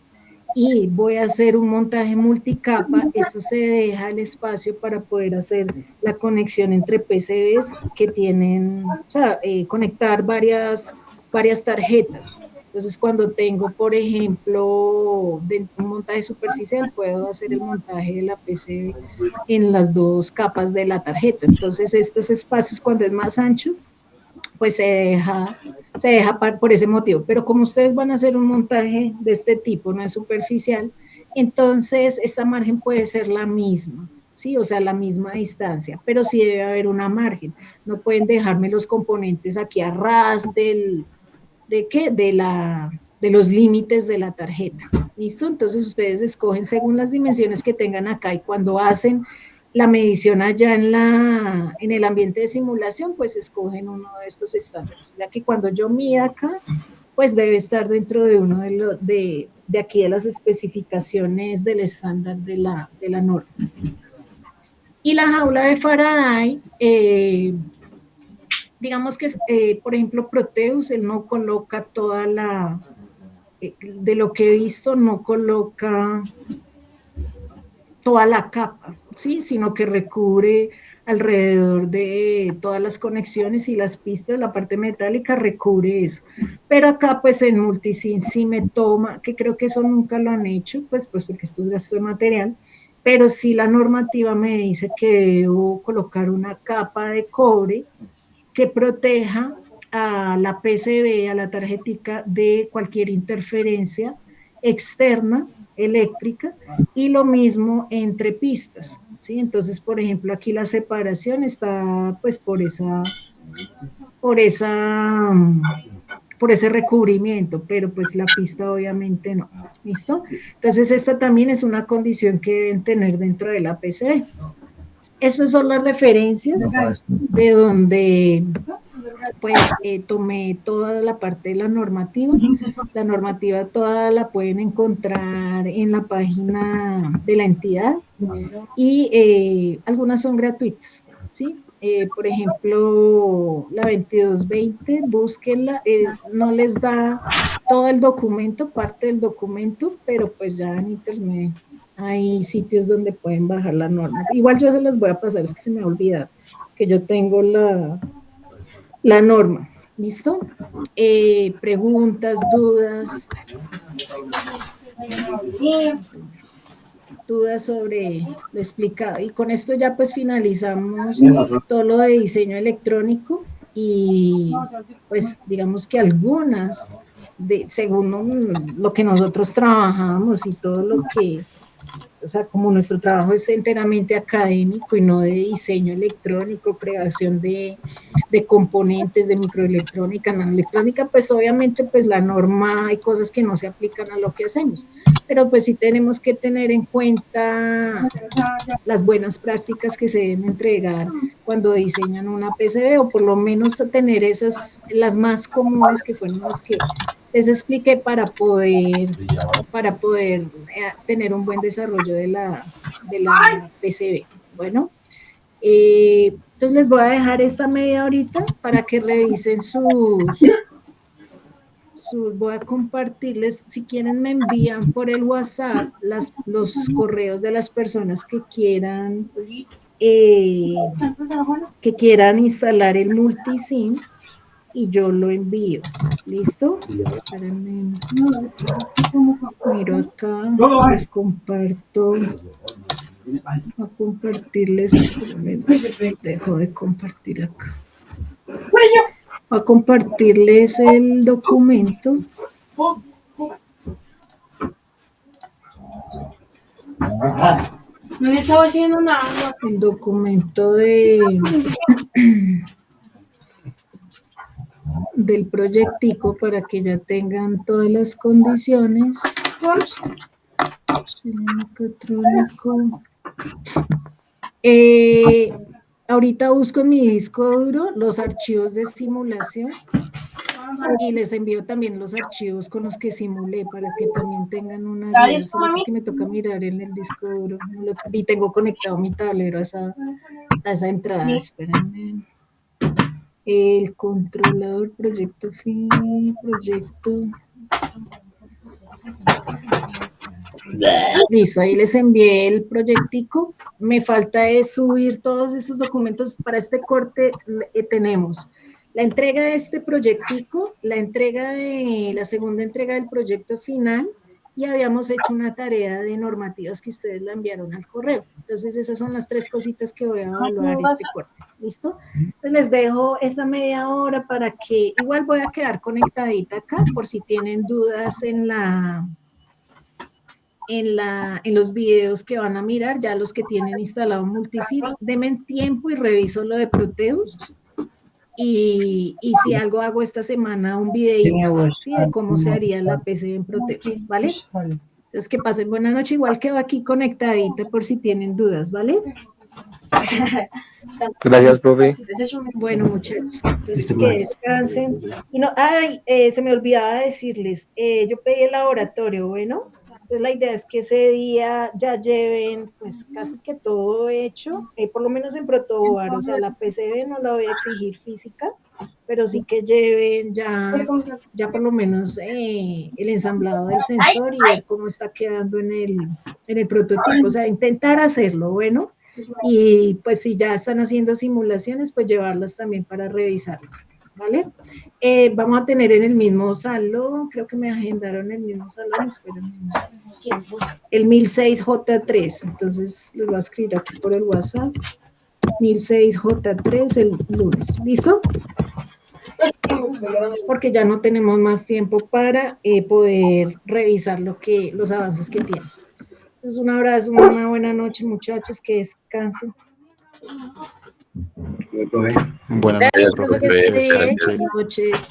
y voy a hacer un montaje multicapa, esto se deja el espacio para poder hacer la conexión entre PCBs que tienen, o sea, conectar varias tarjetas. Entonces, cuando tengo, por ejemplo, un montaje superficial, puedo hacer el montaje de la PCB en las dos capas de la tarjeta. Entonces, estos espacios, cuando es más ancho, pues se deja por ese motivo. Pero como ustedes van a hacer un montaje de este tipo, no es superficial, entonces esta margen puede ser la misma, ¿sí? O sea, la misma distancia, pero sí debe haber una margen. No pueden dejarme los componentes aquí a ras ¿de qué? De los límites de la tarjeta. ¿Listo? Entonces ustedes escogen según las dimensiones que tengan acá y cuando hacen la medición allá en el ambiente de simulación, pues escogen uno de estos estándares. O sea que cuando yo mida acá, pues debe estar dentro de uno de aquí de las especificaciones del estándar de la norma. Y la jaula de Faraday, digamos que, por ejemplo, Proteus, él no coloca toda de lo que he visto, no coloca toda la capa, ¿sí? Sino que recubre alrededor de todas las conexiones y las pistas, la parte metálica recubre eso. Pero acá, pues en Multisim sí me toma, que creo que eso nunca lo han hecho, pues porque esto es gasto de material, pero sí la normativa me dice que debo colocar una capa de cobre que proteja a la PCB, a la tarjetica, de cualquier interferencia externa eléctrica y lo mismo entre pistas, ¿sí? Entonces, por ejemplo, aquí la separación está pues por esa, por ese recubrimiento, pero pues la pista obviamente no, ¿listo? Entonces, esta también es una condición que deben tener dentro de la PCB. Estas son las referencias de donde pues tomé toda la parte de la normativa. La normativa toda la pueden encontrar en la página de la entidad y algunas son gratuitas, ¿sí? Por ejemplo, la 2220, búsquenla, no les da todo el documento, parte del documento, pero pues ya en internet hay sitios donde pueden bajar la norma. Igual yo se las voy a pasar, es que se me ha olvidado que yo tengo la norma. ¿Listo? Preguntas, dudas. Dudas sobre lo explicado. Y con esto ya pues finalizamos todo lo de diseño electrónico y pues digamos que algunas, según lo que nosotros trabajamos y todo lo que, o sea, como nuestro trabajo es enteramente académico y no de diseño electrónico, creación de componentes de microelectrónica, nanoelectrónica, pues obviamente pues la norma hay cosas que no se aplican a lo que hacemos, pero pues sí tenemos que tener en cuenta las buenas prácticas que se deben entregar cuando diseñan una PCB o por lo menos tener esas, las más comunes que fueron las que les expliqué para poder tener un buen desarrollo de la PCB. Bueno, entonces les voy a dejar esta media horita para que revisen voy a compartirles, si quieren me envían por el WhatsApp los correos de las personas que quieran instalar el multisim y yo lo envío. ¿Listo? Espérenme. Miro acá, les comparto. Voy a compartirles. Dejo de compartir acá. Voy a compartirles el documento. No estaba haciendo nada. El documento del proyectico para que ya tengan todas las condiciones. Mecatrónico. Ahorita busco en mi disco duro los archivos de simulación y les envío también los archivos con los que simulé para que también tengan una guía. Solo que es que me toca mirar en el disco duro y tengo conectado mi tablero a esa entrada. Espérenme. El controlador, proyecto fin, proyecto. Listo, ahí les envié el proyectico. Me falta es subir todos estos documentos. Para este corte tenemos la entrega de este proyectico, la entrega de la segunda entrega del proyecto final y habíamos hecho una tarea de normativas que ustedes la enviaron al correo. Entonces esas son las 3 cositas que voy a evaluar este corte. ¿Listo? Entonces les dejo esta media hora para que igual voy a quedar conectadita acá por si tienen dudas en los videos que van a mirar, ya los que tienen instalado Multisil, denme tiempo y reviso lo de Proteus. Y si algo hago esta semana, un videito, ¿sí? De cómo se haría la PC en Proteus, ¿vale? Entonces, que pasen buena noche. Igual quedo aquí conectadita por si tienen dudas, ¿vale? Gracias, profe. Bueno, muchachos, entonces que descansen. Y no, se me olvidaba decirles, yo pedí el laboratorio, bueno. Entonces la idea es que ese día ya lleven pues casi que todo hecho, por lo menos en protoboard, o sea, la PCB no la voy a exigir física, pero sí que lleven ya por lo menos el ensamblado del sensor y ver cómo está quedando en el prototipo, o sea, intentar hacerlo, bueno, y pues si ya están haciendo simulaciones, pues llevarlas también para revisarlas. ¿Vale? Vamos a tener en el mismo salón, creo que me agendaron el mismo salón, espérenme. El 1006J3, entonces les voy a escribir aquí por el WhatsApp. 1006J3 el lunes, ¿listo? Porque ya no tenemos más tiempo para poder revisar los avances que tienen. Entonces, un abrazo, una buena noche, muchachos, que descansen. Buenas noches, profe. Buenas noches.